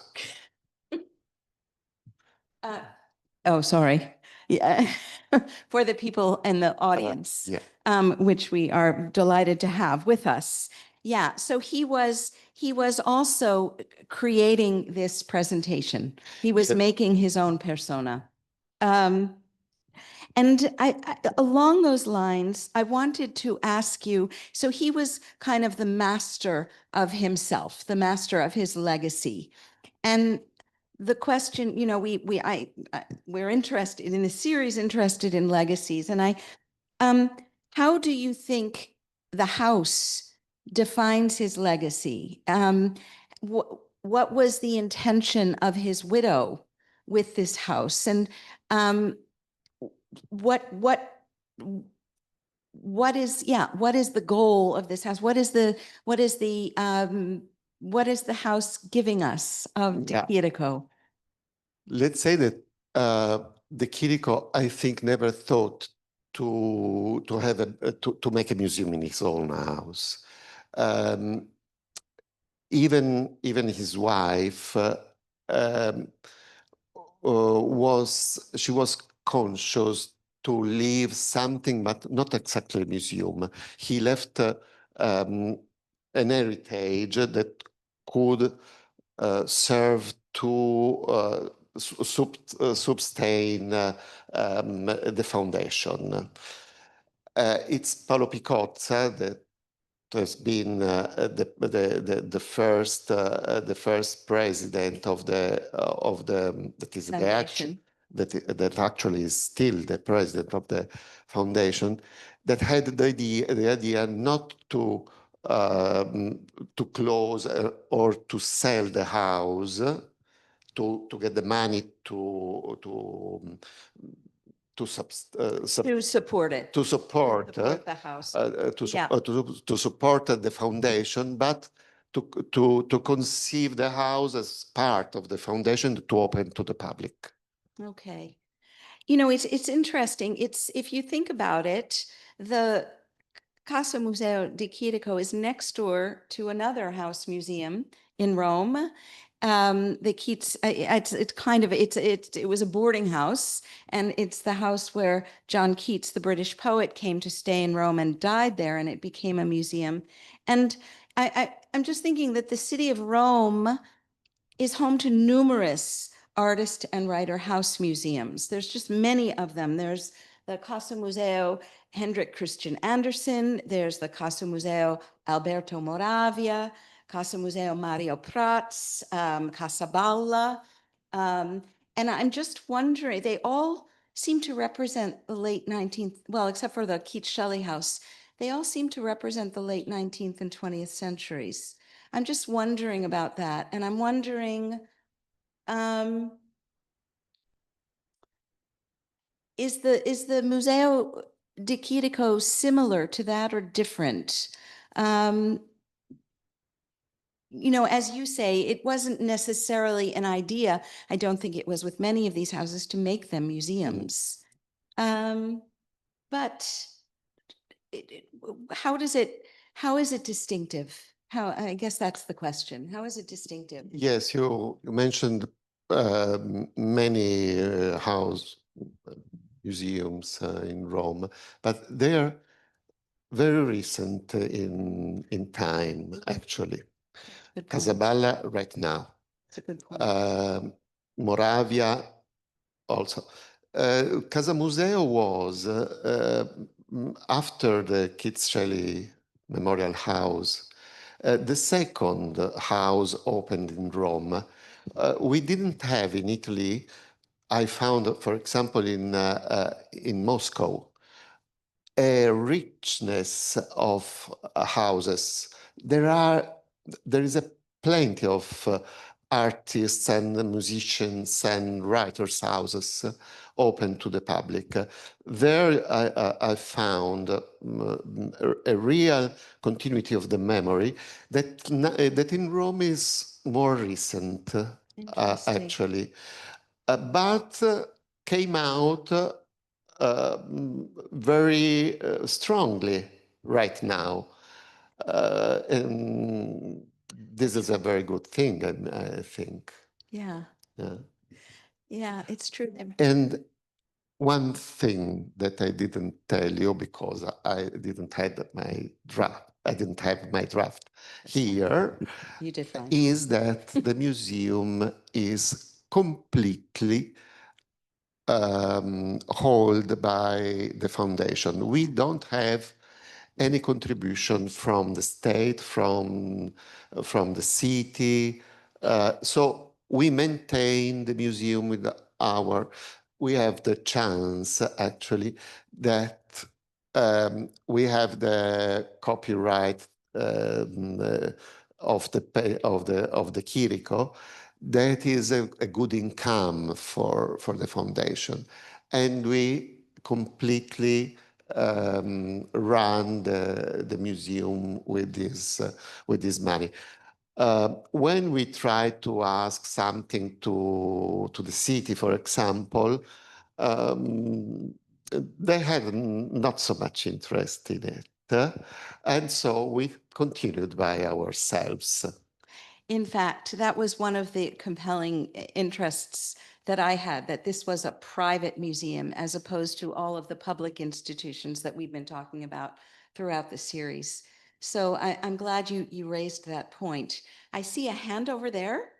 oh, sorry. Yeah. For the people in the audience, which we are delighted to have with us. Yeah. So he was also creating this presentation. He was making his own persona. And along those lines, I wanted to ask you, so he was kind of the master of himself, the master of his legacy. And the question, you know, we're interested in the series, interested in legacies, and how do you think the house defines his legacy? What was the intention of his widow with this house, and what is the goal of this house? What is the house giving us of De Yeah. Chirico? Let's say that De Chirico, I think, never thought to have to make a museum in his own house. Even his wife was conscious to leave something, but not exactly a museum. He left an heritage that could serve to sustain the foundation. It's Paolo Picozza that has been the first president of the that is Foundation. that actually is still the president of the foundation, that had the idea not to close or to sell the house to get the money to support it. to support the house. Yeah. to support the foundation, but to conceive the house as part of the foundation to open to the public. Okay. You know, it's interesting. If you think about it, the Casa Museo di Chirico is next door to another house museum in Rome. The Keats, it was a boarding house, and it's the house where John Keats, the British poet, came to stay in Rome and died there, and it became a museum. And I'm just thinking that the city of Rome is home to numerous artist and writer house museums. There's just many of them. There's the Casa Museo Hendrik Christian Andersen. There's the Casa Museo Alberto Moravia, Casa Museo Mario Prats, Casa Balla. And I'm just wondering, they all seem to represent the late 19th, well, except for the Keats Shelley House, they all seem to represent the late 19th and 20th centuries. I'm just wondering about that. And I'm wondering, is the Museo di Chirico similar to that or different? You know, as you say, it wasn't necessarily an idea. I don't think it was with many of these houses to make them museums. But how is it distinctive? I guess that's the question. How is it distinctive? Yes, you mentioned many house museums in Rome, but they're very recent in time, actually. Good point. Casa Balla right now. That's a good point. Moravia also. Casa Museo was, after the Keats Shelley Memorial House, the second house opened in Rome. We didn't have in Italy, I found, for example, in Moscow, a richness of houses. There is a plenty of artists and musicians and writers' houses open to the public. There I found a real continuity of the memory that in Rome is more recent, actually, but came out very strongly right now. And this is a very good thing, I think. Yeah. Yeah. Yeah, it's true. And one thing that I didn't tell you because I didn't have my draft here, You did fine. is that the museum is completely held by the foundation. We don't have any contribution from the state, from the city. So we maintain the museum with we have the chance actually that we have the copyright of the Chirico. That is a good income for the foundation, and we completely run the museum with this money. When we try to ask something to the city, for example, they had not so much interest in it. And so we continued by ourselves. In fact, that was one of the compelling interests that I had, that this was a private museum as opposed to all of the public institutions that we've been talking about throughout the series. So I'm glad you raised that point. I see a hand over there.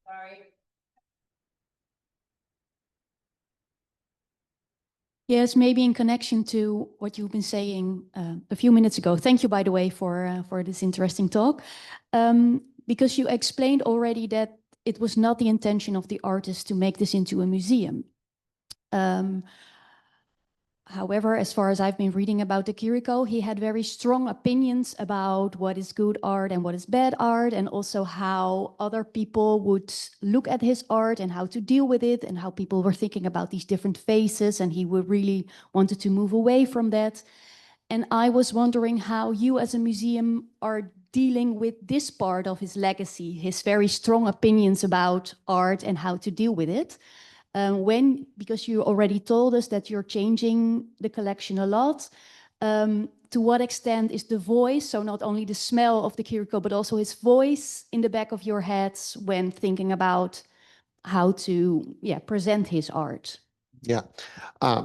Sorry. Yes, maybe in connection to what you've been saying a few minutes ago. Thank you, by the way, for this interesting talk. Because you explained already that it was not the intention of the artist to make this into a museum. However, as far as I've been reading about de Chirico, he had very strong opinions about what is good art and what is bad art, and also how other people would look at his art and how to deal with it, and how people were thinking about these different phases, and he would really wanted to move away from that. And I was wondering how you as a museum are dealing with this part of his legacy, his very strong opinions about art and how to deal with it. Because you already told us that you're changing the collection a lot, to what extent is the voice, so not only the smell of de Chirico, but also his voice in the back of your heads when thinking about how to present his art? Yeah. I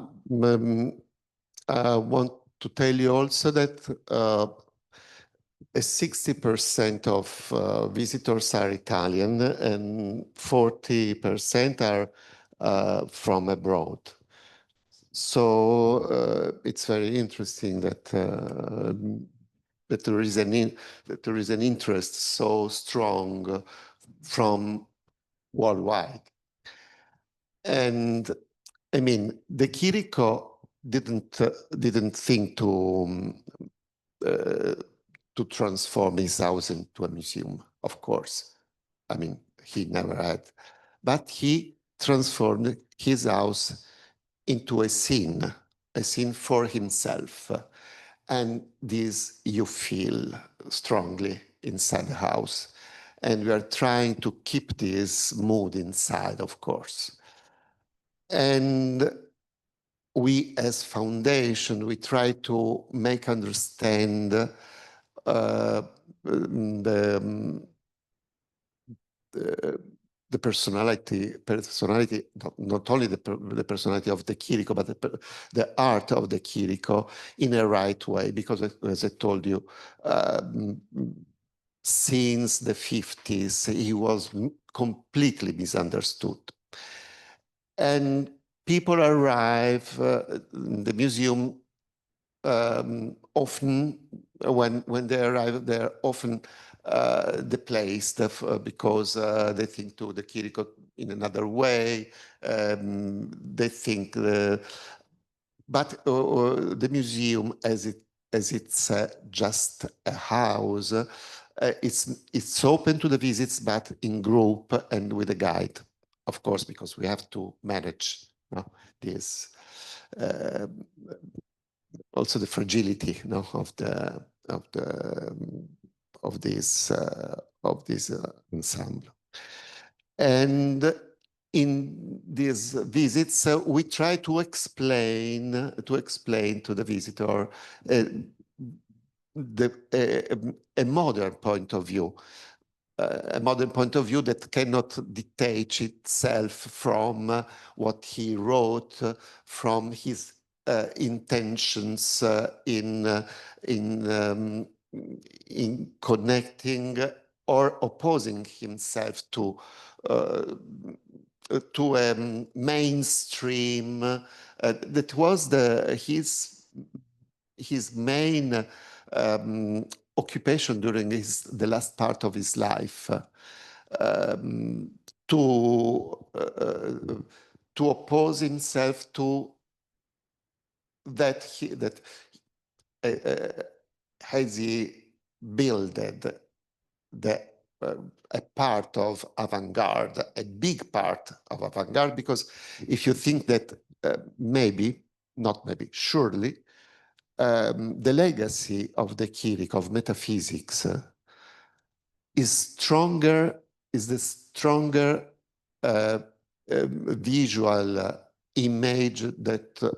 want to tell you also that 60% of visitors are Italian and 40% are from abroad. So it's very interesting that that there is an interest so strong from worldwide. And I mean, de Chirico didn't think to transform his house into a museum, of course. I mean, he never had. But he transformed his house into a scene for himself. And this you feel strongly inside the house. And we are trying to keep this mood inside, of course. And we, as foundation, we try to make understand the personality, not only the personality of de Chirico, but the art of de Chirico in a right way, because as I told you, since the 50s, he was completely misunderstood. And people arrive in the museum often, when they arrive, they're often displaced because they think to de Chirico in another way. They think, but the museum, as it's just a house, it's open to the visits, but in group and with a guide, of course, because we have to manage this. Also the fragility of this ensemble. And in these visits, we try to explain to the visitor a modern point of view. A modern point of view that cannot detach itself from what he wrote, from his intentions in connecting or opposing himself to a mainstream that was his main occupation during the last part of his life, to oppose himself to that as he builded a part of avant-garde, a big part of avant-garde, because if you think that surely, the legacy of de Chirico, of metaphysics, is the stronger visual image that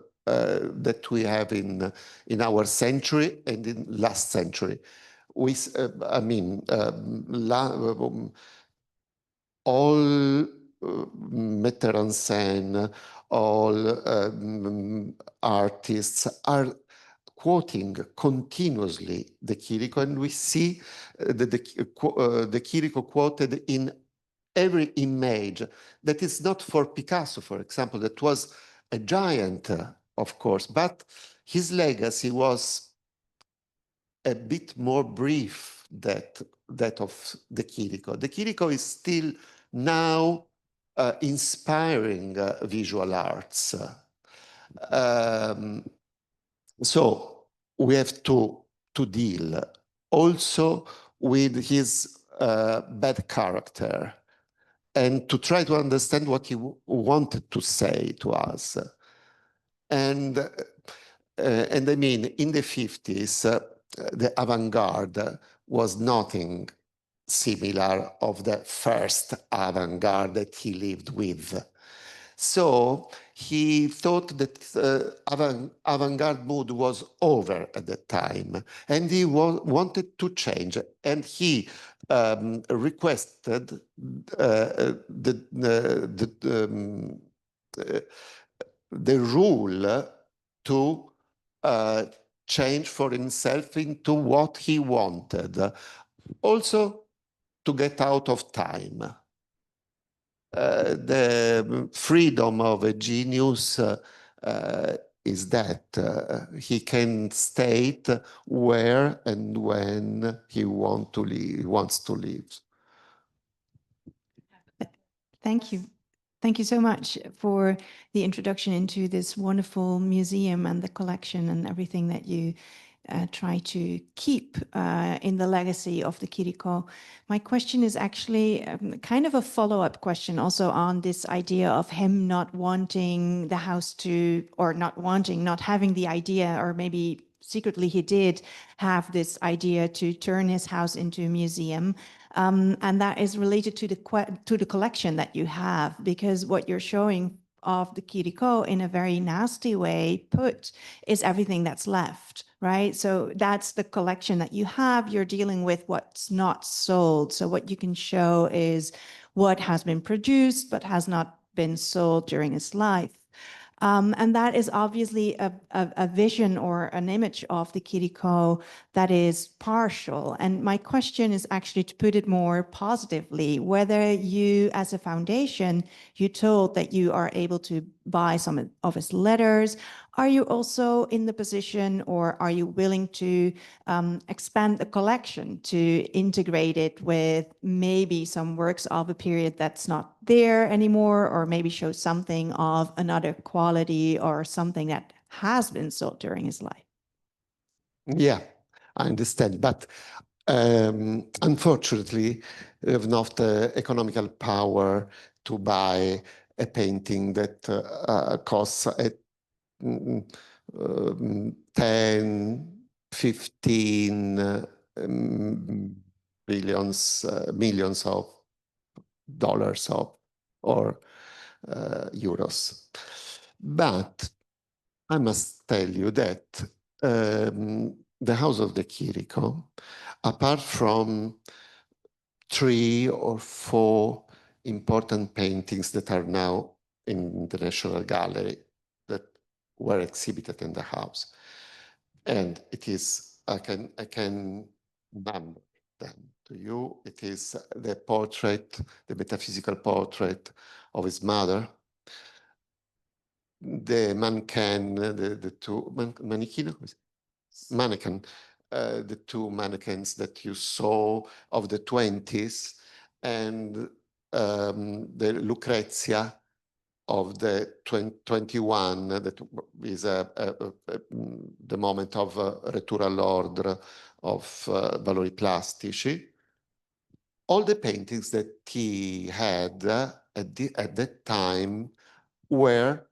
we have in our century and in last century. All metteur en scène, all artists are quoting continuously de Chirico, and we see de Chirico quoted in every image. That is not for Picasso, for example, that was a giant, of course, but his legacy was a bit more brief that of de Chirico. De Chirico is still now inspiring visual arts. So we have to deal also with his bad character and to try to understand what he wanted to say to us. And I mean, in the 50s, the avant-garde was nothing similar of the first avant-garde that he lived with. So he thought that avant-garde mood was over at that time, and he wanted to change. And he requested the rule to change for himself into what he wanted, also to get out of time. The freedom of a genius is that he can state where and when he wants to live. Thank you. Thank you so much for the introduction into this wonderful museum and the collection and everything that you try to keep in the legacy of de Chirico. My question is actually kind of a follow-up question also on this idea of him not wanting the house to, or not having the idea, or maybe secretly he did have this idea to turn his house into a museum. And that is related to the collection that you have, because what you're showing of de Chirico in a very nasty way put is everything that's left, right? So that's the collection that you have. You're dealing with what's not sold. So what you can show is what has been produced but has not been sold during his life. And that is obviously a vision or an image of de Chirico that is partial. And my question is actually to put it more positively, whether you as a foundation, you told that you are able to buy some of his letters. Are you also in the position, or are you willing to expand the collection to integrate it with maybe some works of a period that's not there anymore, or maybe show something of another quality or something that has been sold during his life? Yeah, I understand. But unfortunately, we have not the economical power to buy a painting that costs 10, 15 millions of dollars or euros. But I must tell you that the house of de Chirico, apart from 3 or 4 important paintings that are now in the National Gallery that were exhibited in the house, and it is, I can number them to you. It is the portrait, the metaphysical portrait of his mother, the mannequin, the two mannequin, mannequin, the two mannequins that you saw of the 20s, and the Lucrezia of the 21, that is the moment of retour à l'ordre of Valori Plastici. All the paintings that he had at that time were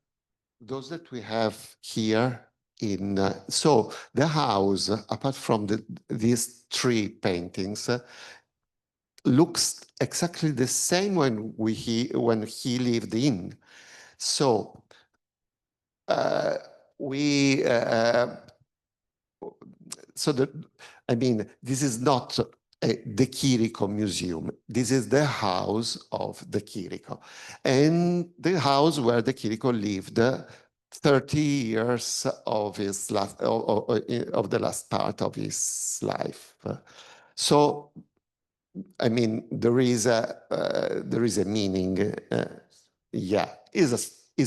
those that we have here in, so the house, apart from these three paintings, looks exactly the same when he lived in. So I mean, this is not the Chirico Museum. This is the house of the Chirico, and the house where the Chirico lived 30 years of his last of the last part of his life. So, I mean, there is a meaning. Yeah, is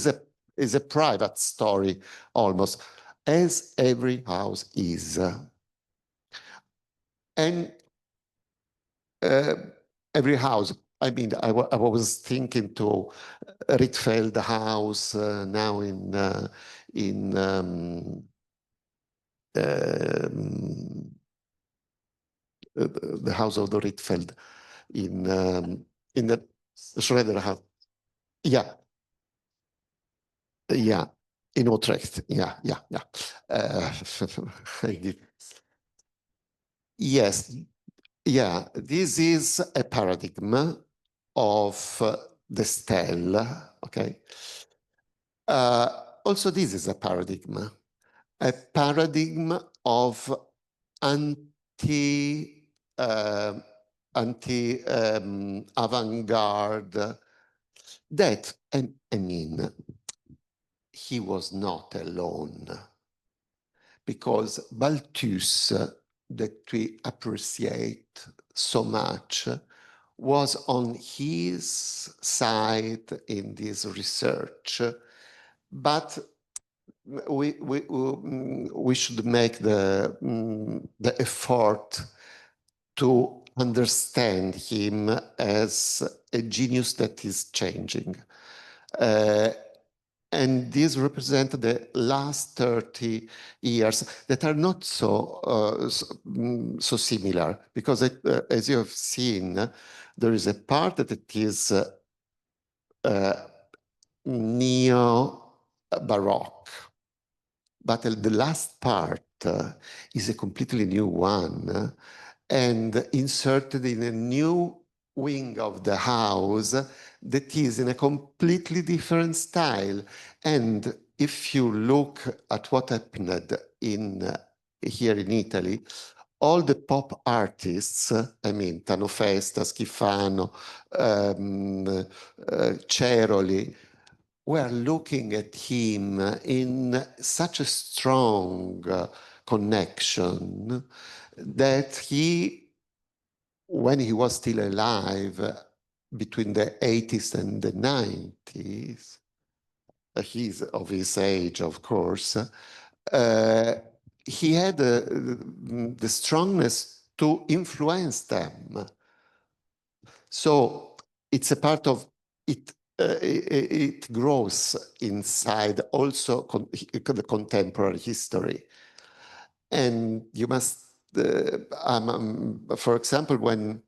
a private story almost, as every house is. And every house, I mean, I was thinking to Rietveld House now in the house of the Rietveld in the Schroeder house. Yeah. Yeah, in Utrecht. Yeah. Yes. Yeah, this is a paradigm of the stele, okay? Also, this is a paradigm of avant-garde that, I mean, he was not alone, because Balthus, that we appreciate so much, was on his side in this research, but we should make the effort to understand him as a genius that is changing. And these represent the last 30 years that are not so similar, because as you have seen, there is a part that is neo-Baroque, but the last part is a completely new one, and inserted in a new wing of the house that is in a completely different style. And if you look at what happened here in Italy, all the pop artists, I mean, Tano Festa, Schifano, Ceroli, were looking at him in such a strong connection that he, when he was still alive, between the 80s and the 90s, he's of his age, of course, he had the strongness to influence them. So it's a part of it. It grows inside also the contemporary history. And you must, for example, when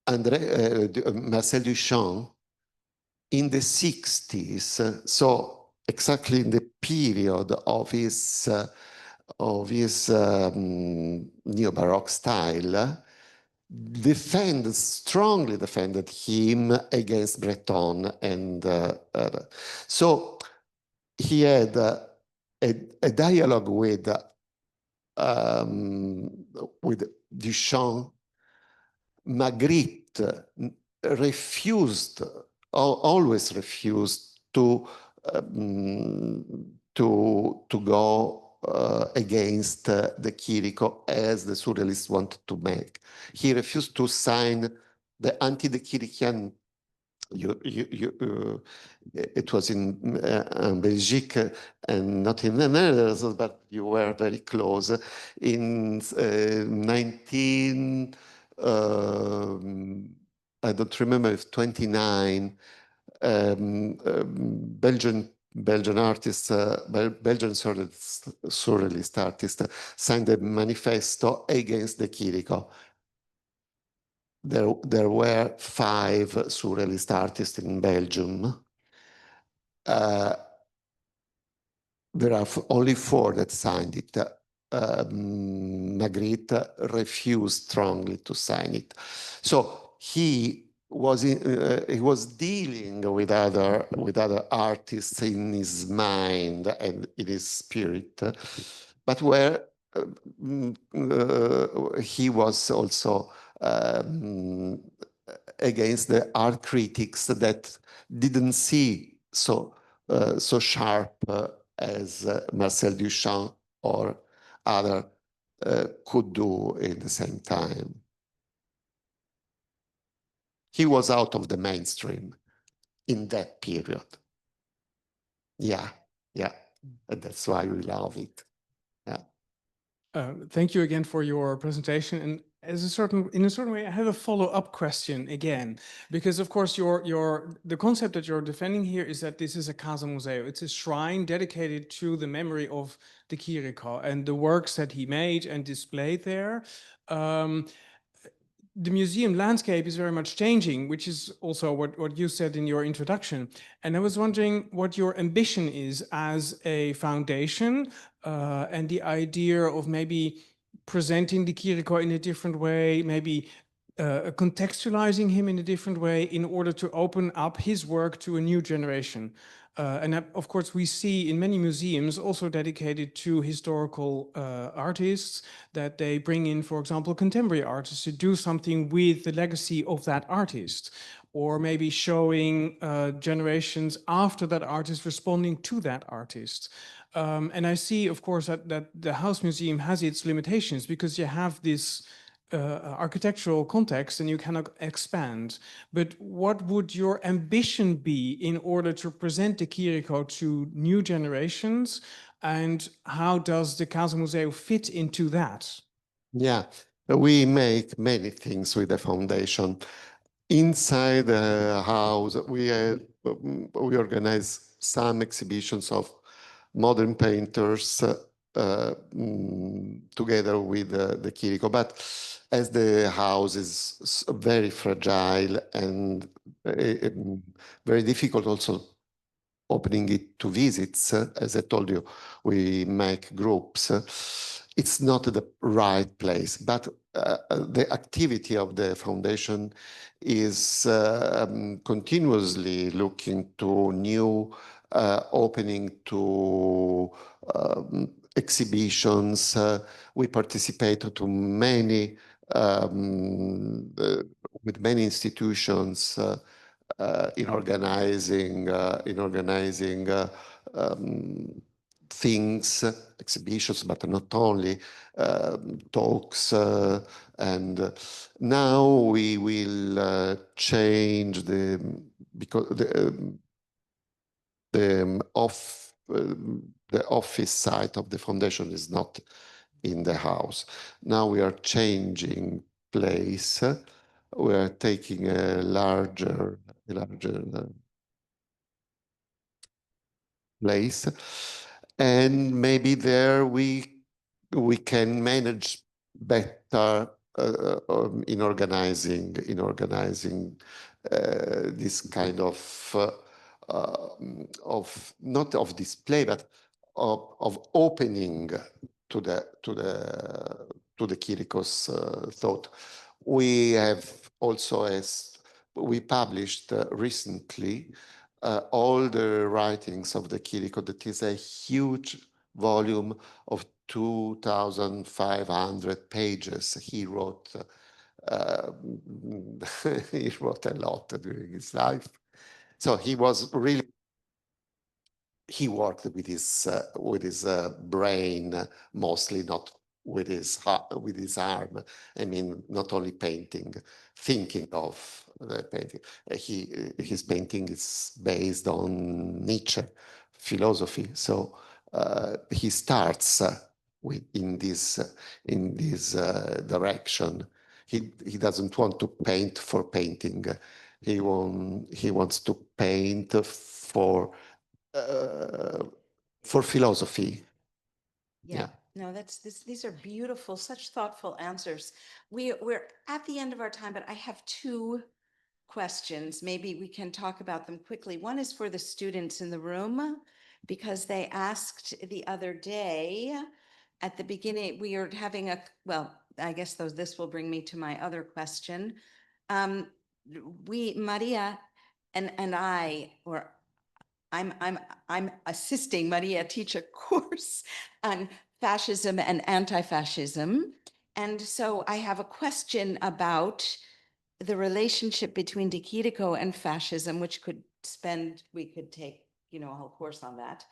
Marcel Duchamp, in the 60s, so exactly in the period of his neo-Baroque style, strongly defended him against Breton, and so he had a dialogue with Duchamp. Magritte always refused to go against the Chirico as the surrealists wanted to make. He refused to sign the anti-de Chirician it was in Belgique and not in the Netherlands, but you were very close. In 19, I don't remember if 29, Belgian artists, Belgian surrealist artists signed a manifesto against de Chirico. There were 5 surrealist artists in Belgium. There are only 4 that signed it. Magritte refused strongly to sign it. So he was dealing with other artists in his mind and in his spirit, but where he was also against the art critics that didn't see so sharp as Marcel Duchamp or other could do in the same time. He was out of the mainstream in that period. Yeah, and that's why we love it. Yeah. Thank you again for your presentation. And in a certain way, I have a follow-up question again, because of course the concept that you're defending here is that this is a Casa Museo. It's a shrine dedicated to the memory of de Chirico and the works that he made and displayed there. The museum landscape is very much changing, which is also what you said in your introduction. And I was wondering what your ambition is as a foundation and the idea of maybe presenting de Chirico in a different way, maybe contextualizing him in a different way in order to open up his work to a new generation. And of course, we see in many museums also dedicated to historical artists that they bring in, for example, contemporary artists to do something with the legacy of that artist, or maybe showing generations after that artist responding to that artist. And I see, of course, that the House Museum has its limitations because you have this architectural context and you cannot expand. But what would your ambition be in order to present de Chirico to new generations? And how does the Casa Museo fit into that? Yeah, we make many things with the foundation. Inside the house, we organize some exhibitions of modern painters together with de Chirico. But as the house is very fragile and very difficult also opening it to visits, as I told you, we make groups. It's not the right place, but the activity of the foundation is continuously looking to new opening to exhibitions. We participate to many with many institutions in organizing things, exhibitions, but not only talks. And now we will change because the office site of the foundation is not in the house. Now we are changing place. We are taking a larger place, and maybe there we can manage better in organizing this kind of not of display, but of opening to the Chirico's thought. We have also, as we published recently, all the writings of de Chirico. That is a huge volume of 2,500 pages. He wrote he wrote a lot during his life. So he was really, he worked with his brain mostly, not with his arm. I mean, not only painting, thinking of the painting. His painting is based on Nietzsche philosophy. So he starts in this direction. He doesn't want to paint for painting. He wants to paint for philosophy. Yeah. No, these are beautiful, such thoughtful answers. We're at the end of our time, but I have two questions. Maybe we can talk about them quickly. One is for the students in the room, because they asked the other day at the beginning, we are having well, I guess this will bring me to my other question. Maria and I, or I'm assisting Maria teach a course on fascism and anti-fascism. And so I have a question about the relationship between De Chirico and fascism, which we could take, a whole course on that.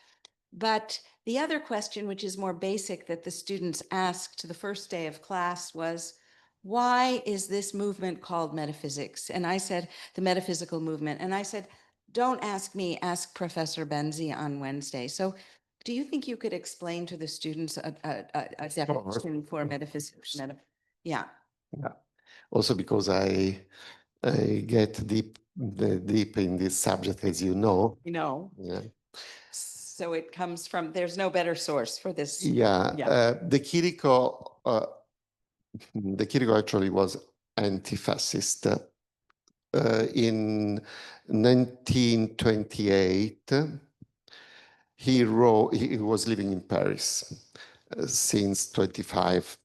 But the other question, which is more basic, that the students asked the first day of class was, why is this movement called metaphysics? And I said, the metaphysical movement. And I said, don't ask me, ask Professor Benzi on Wednesday. So do you think you could explain to the students a definition for metaphysics? Yeah. Also because I get deep in this subject, as you know. Yeah. So it comes from, there's no better source for this. Yeah. De Chirico actually was anti-fascist. In 1928, he was living in Paris since 25.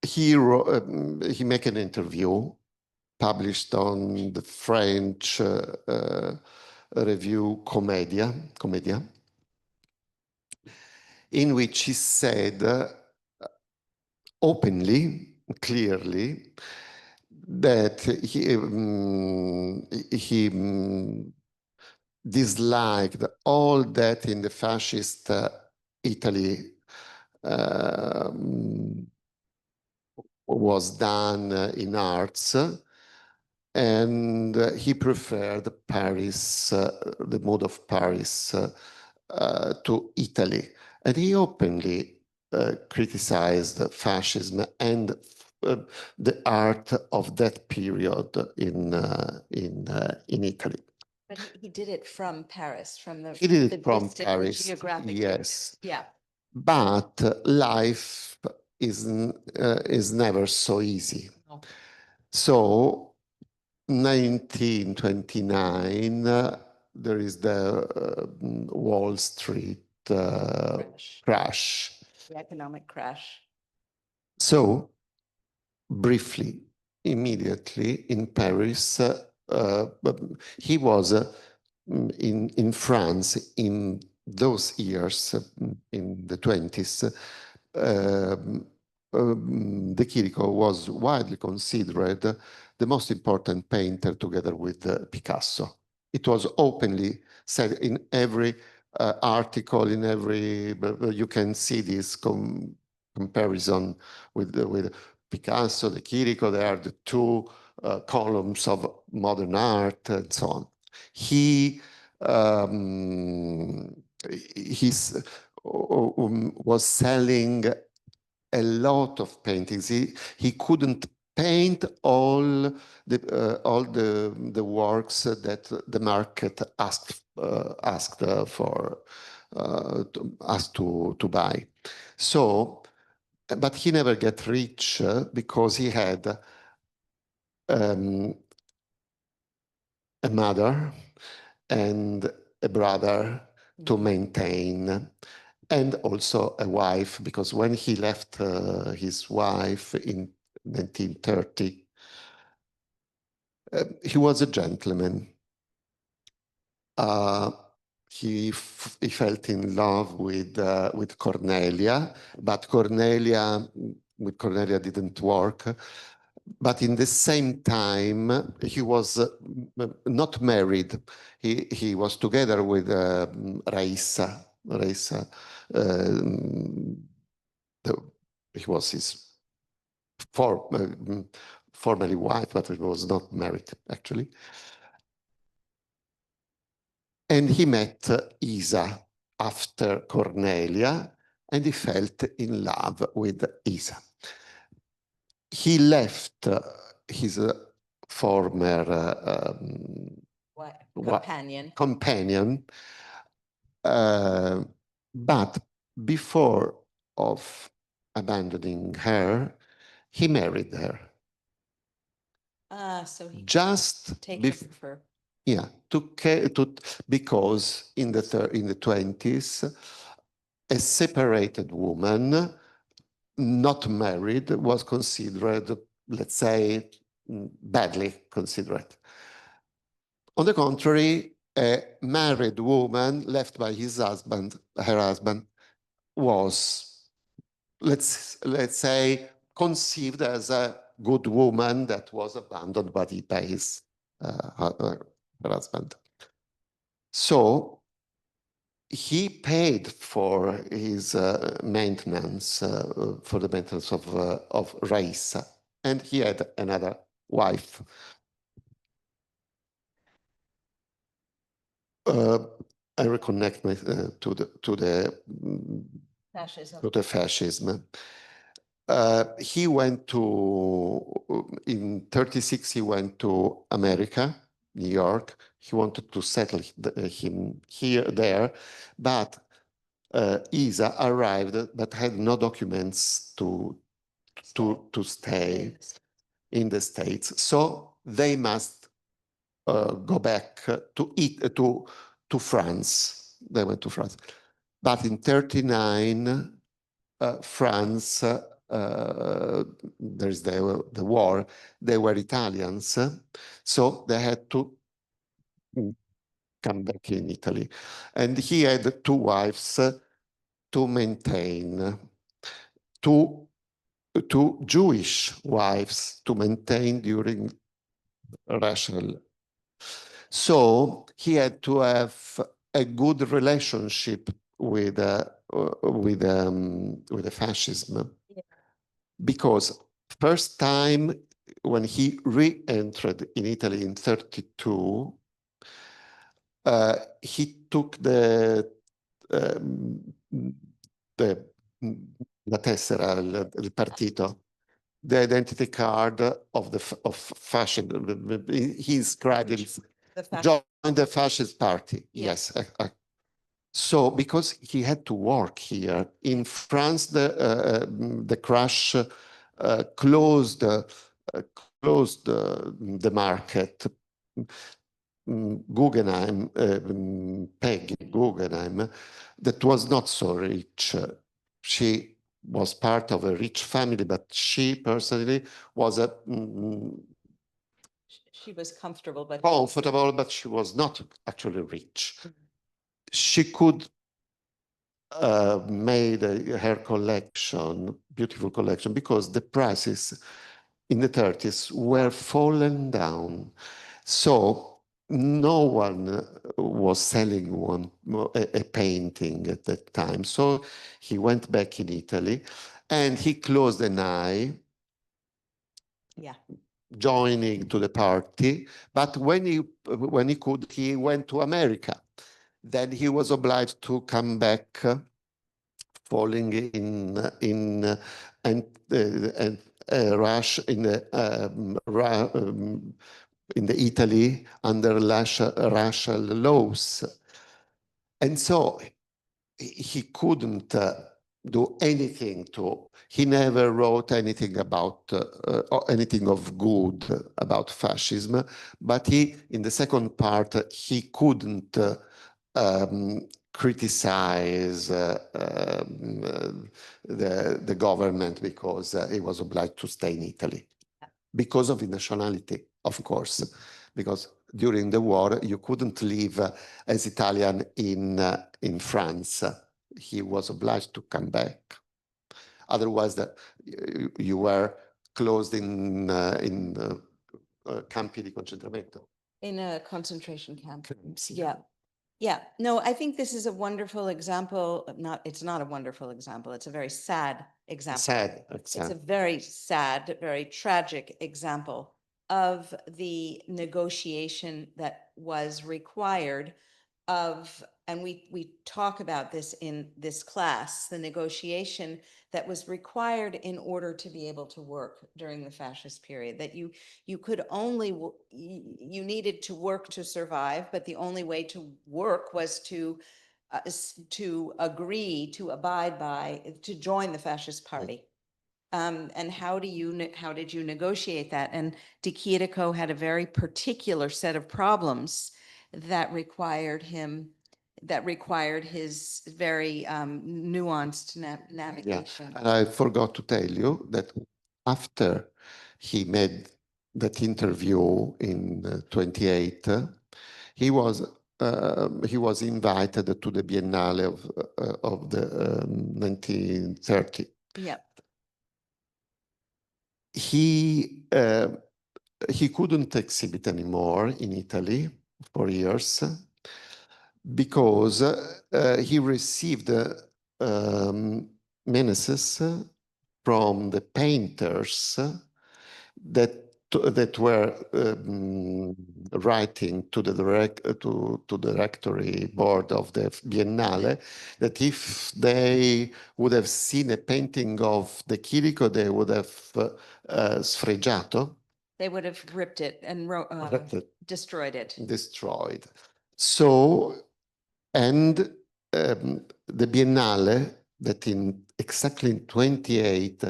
He made an interview published on the French review Comédia, in which he said openly, clearly, that he disliked all that in the fascist Italy was done in arts, and he preferred Paris, the mood of Paris, to Italy. And he openly criticized fascism and the art of that period in Italy. But he did it from Paris, from the He did it from distant Paris, geographic. yes. Yeah. But life is never so easy. No. So 1929, there is the Wall Street crash. The economic crash. So briefly, immediately in Paris, he was in France in those years, in the 20s. De Chirico was widely considered the most important painter together with Picasso. It was openly said in every article, in every, you can see this comparison with Picasso, De Chirico. They are the two columns of modern art and so on. He was selling a lot of paintings. He couldn't paint all the works that the market asked for to buy. So, but he never get rich because he had a mother and a brother to maintain, and also a wife, because when he left his wife in 1930, he was a gentleman. He felt in love with Cornelia, but with Cornelia didn't work. But in the same time, he was not married. He was together with Raissa. He was his formerly wife, but he was not married actually. And he met Isa after Cornelia, and he felt in love with Isa. He left his former companion, but before of abandoning her, he married her. So he Just take her for yeah, because in the 20s, a separated woman, not married, was considered, let's say, badly considered. On the contrary, a married woman left by her husband, was, let's say, conceived as a good woman that was abandoned by his her husband. So he paid for his maintenance, for the maintenance of Raisa, and he had another wife. I reconnect to the fascism. He went in 36, he went to America, New York. He wanted to settle him there, but Isa arrived but had no documents to stay in the States. So they must go back to France. They went to France. But in 39, France, there's the war, they were Italians, so they had to come back in Italy. And he had two wives to maintain, two Jewish wives to maintain during racial. So he had to have a good relationship with the fascism, because first time when he re-entered in Italy in 32, he took la tessera, il partito, the identity card of fascism. He inscribed it, joined the fascist party. Yes. So because he had to work here in France, the crash closed the market. Guggenheim, Peggy Guggenheim, that was not so rich. She was part of a rich family, but she personally was she was comfortable, but she was not actually rich. She could made her collection, beautiful collection, because the prices in the 30s were falling down. So no one was selling a painting at that time. So he went back in Italy and he closed an eye, joining to the party. But when he could, he went to America. Then he was obliged to come back, falling in the Italy under racial laws. And so he couldn't do anything he never wrote anything about, anything of good about fascism, but in the second part, he couldn't criticize the government because he was obliged to stay in Italy. Because of his nationality, of course, because during the war, you couldn't live as Italian in France. He was obliged to come back. Otherwise, you were closed in campi di concentramento. In a concentration camp. Yeah. Yeah, no, I think this is a wonderful example. It's not a wonderful example. It's a very sad example. Sad It's a example. very sad, very tragic example of the negotiation that was required and we talk about this in this class, the negotiation that was required in order to be able to work during the fascist period, that you could only, you needed to work to survive, but the only way to work was to agree, to abide by, to join the fascist party. And how did you negotiate that? And de Chirico had a very particular set of problems that required his very nuanced navigation. And I forgot to tell you that after he made that interview in 28, he was invited to the Biennale of the 1930. Yeah. He couldn't exhibit anymore in Italy for years because he received menaces from the painters that were writing to the directory board of the Biennale that if they would have seen a painting of de Chirico, they would have sfregiato. They would have ripped it and destroyed it. Destroyed. So, and the Biennale that exactly in 28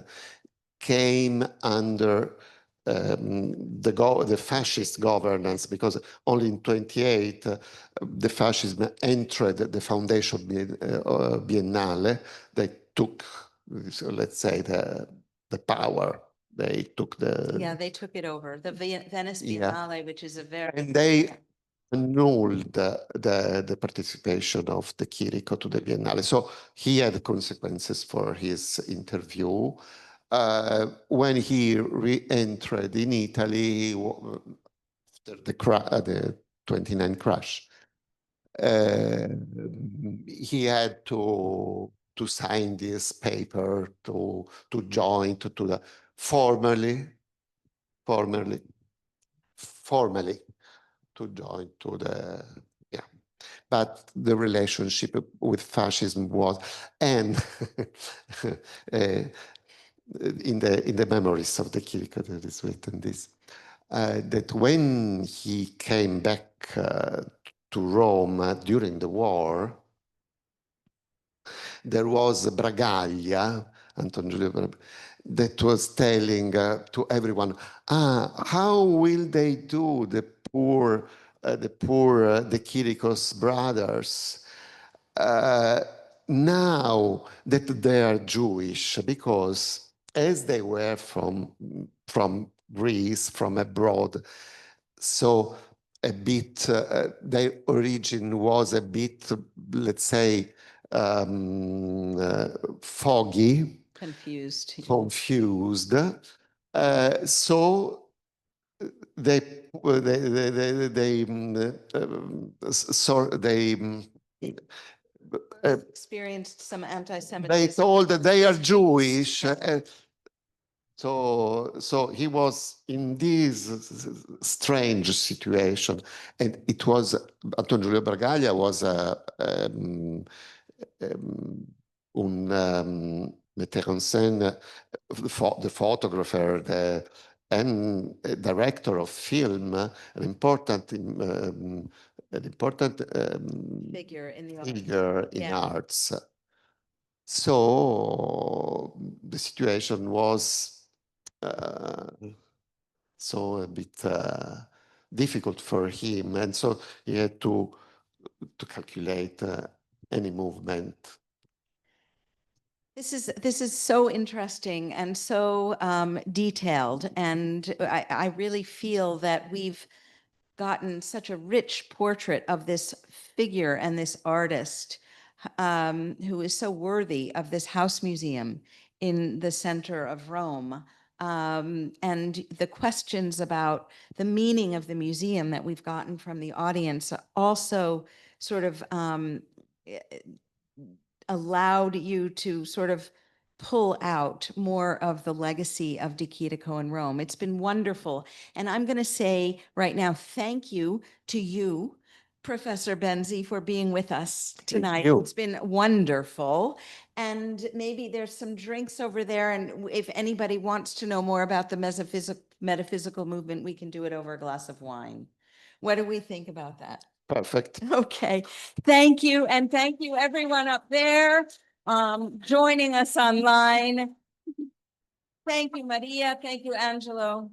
came under the fascist governance, because only in 28 the fascism entered the foundation Biennale. They took, so let's say, the power. They took they took it over. The Venice Biennale, which is a very... And they annulled the participation of de Chirico to the Biennale. So he had consequences for his interview. When he re-entered in Italy after the 29 crash, he had to sign this paper to join to the formally to join to the but the relationship with fascism was, and in the memories of de Chirico there is written this, that when he came back to Rome during the war, there was Bragaglia, Anton Giulio, that was telling to everyone, how will they do, the poor de Chirico's brothers, now that they are Jewish, because as they were from Greece, from abroad, so a bit, their origin was a bit, let's say, foggy, confused. So they experienced some anti-Semitism. They told that they are Jewish. So he was in this strange situation, and it was Anton Giulio Bragaglia was metteur en scène, the photographer, and director of film, an important figure in the arts. So the situation was so a bit difficult for him, and so he had to calculate any movement. This is so interesting and so detailed, and I really feel that we've gotten such a rich portrait of this figure and this artist who is so worthy of this house museum in the center of Rome. And the questions about the meaning of the museum that we've gotten from the audience are also sort of allowed you to sort of pull out more of the legacy of De Chirico in Rome. It's been wonderful. And I'm going to say right now, thank you to you, Professor Benzi, for being with us tonight. you. It's been wonderful. And maybe there's some drinks over there. And if anybody wants to know more about the metaphysical movement, we can do it over a glass of wine. What do we think about that? Perfect. Okay, thank you. And thank you everyone up there joining us online. Thank you, Maria. Thank you, Angelo.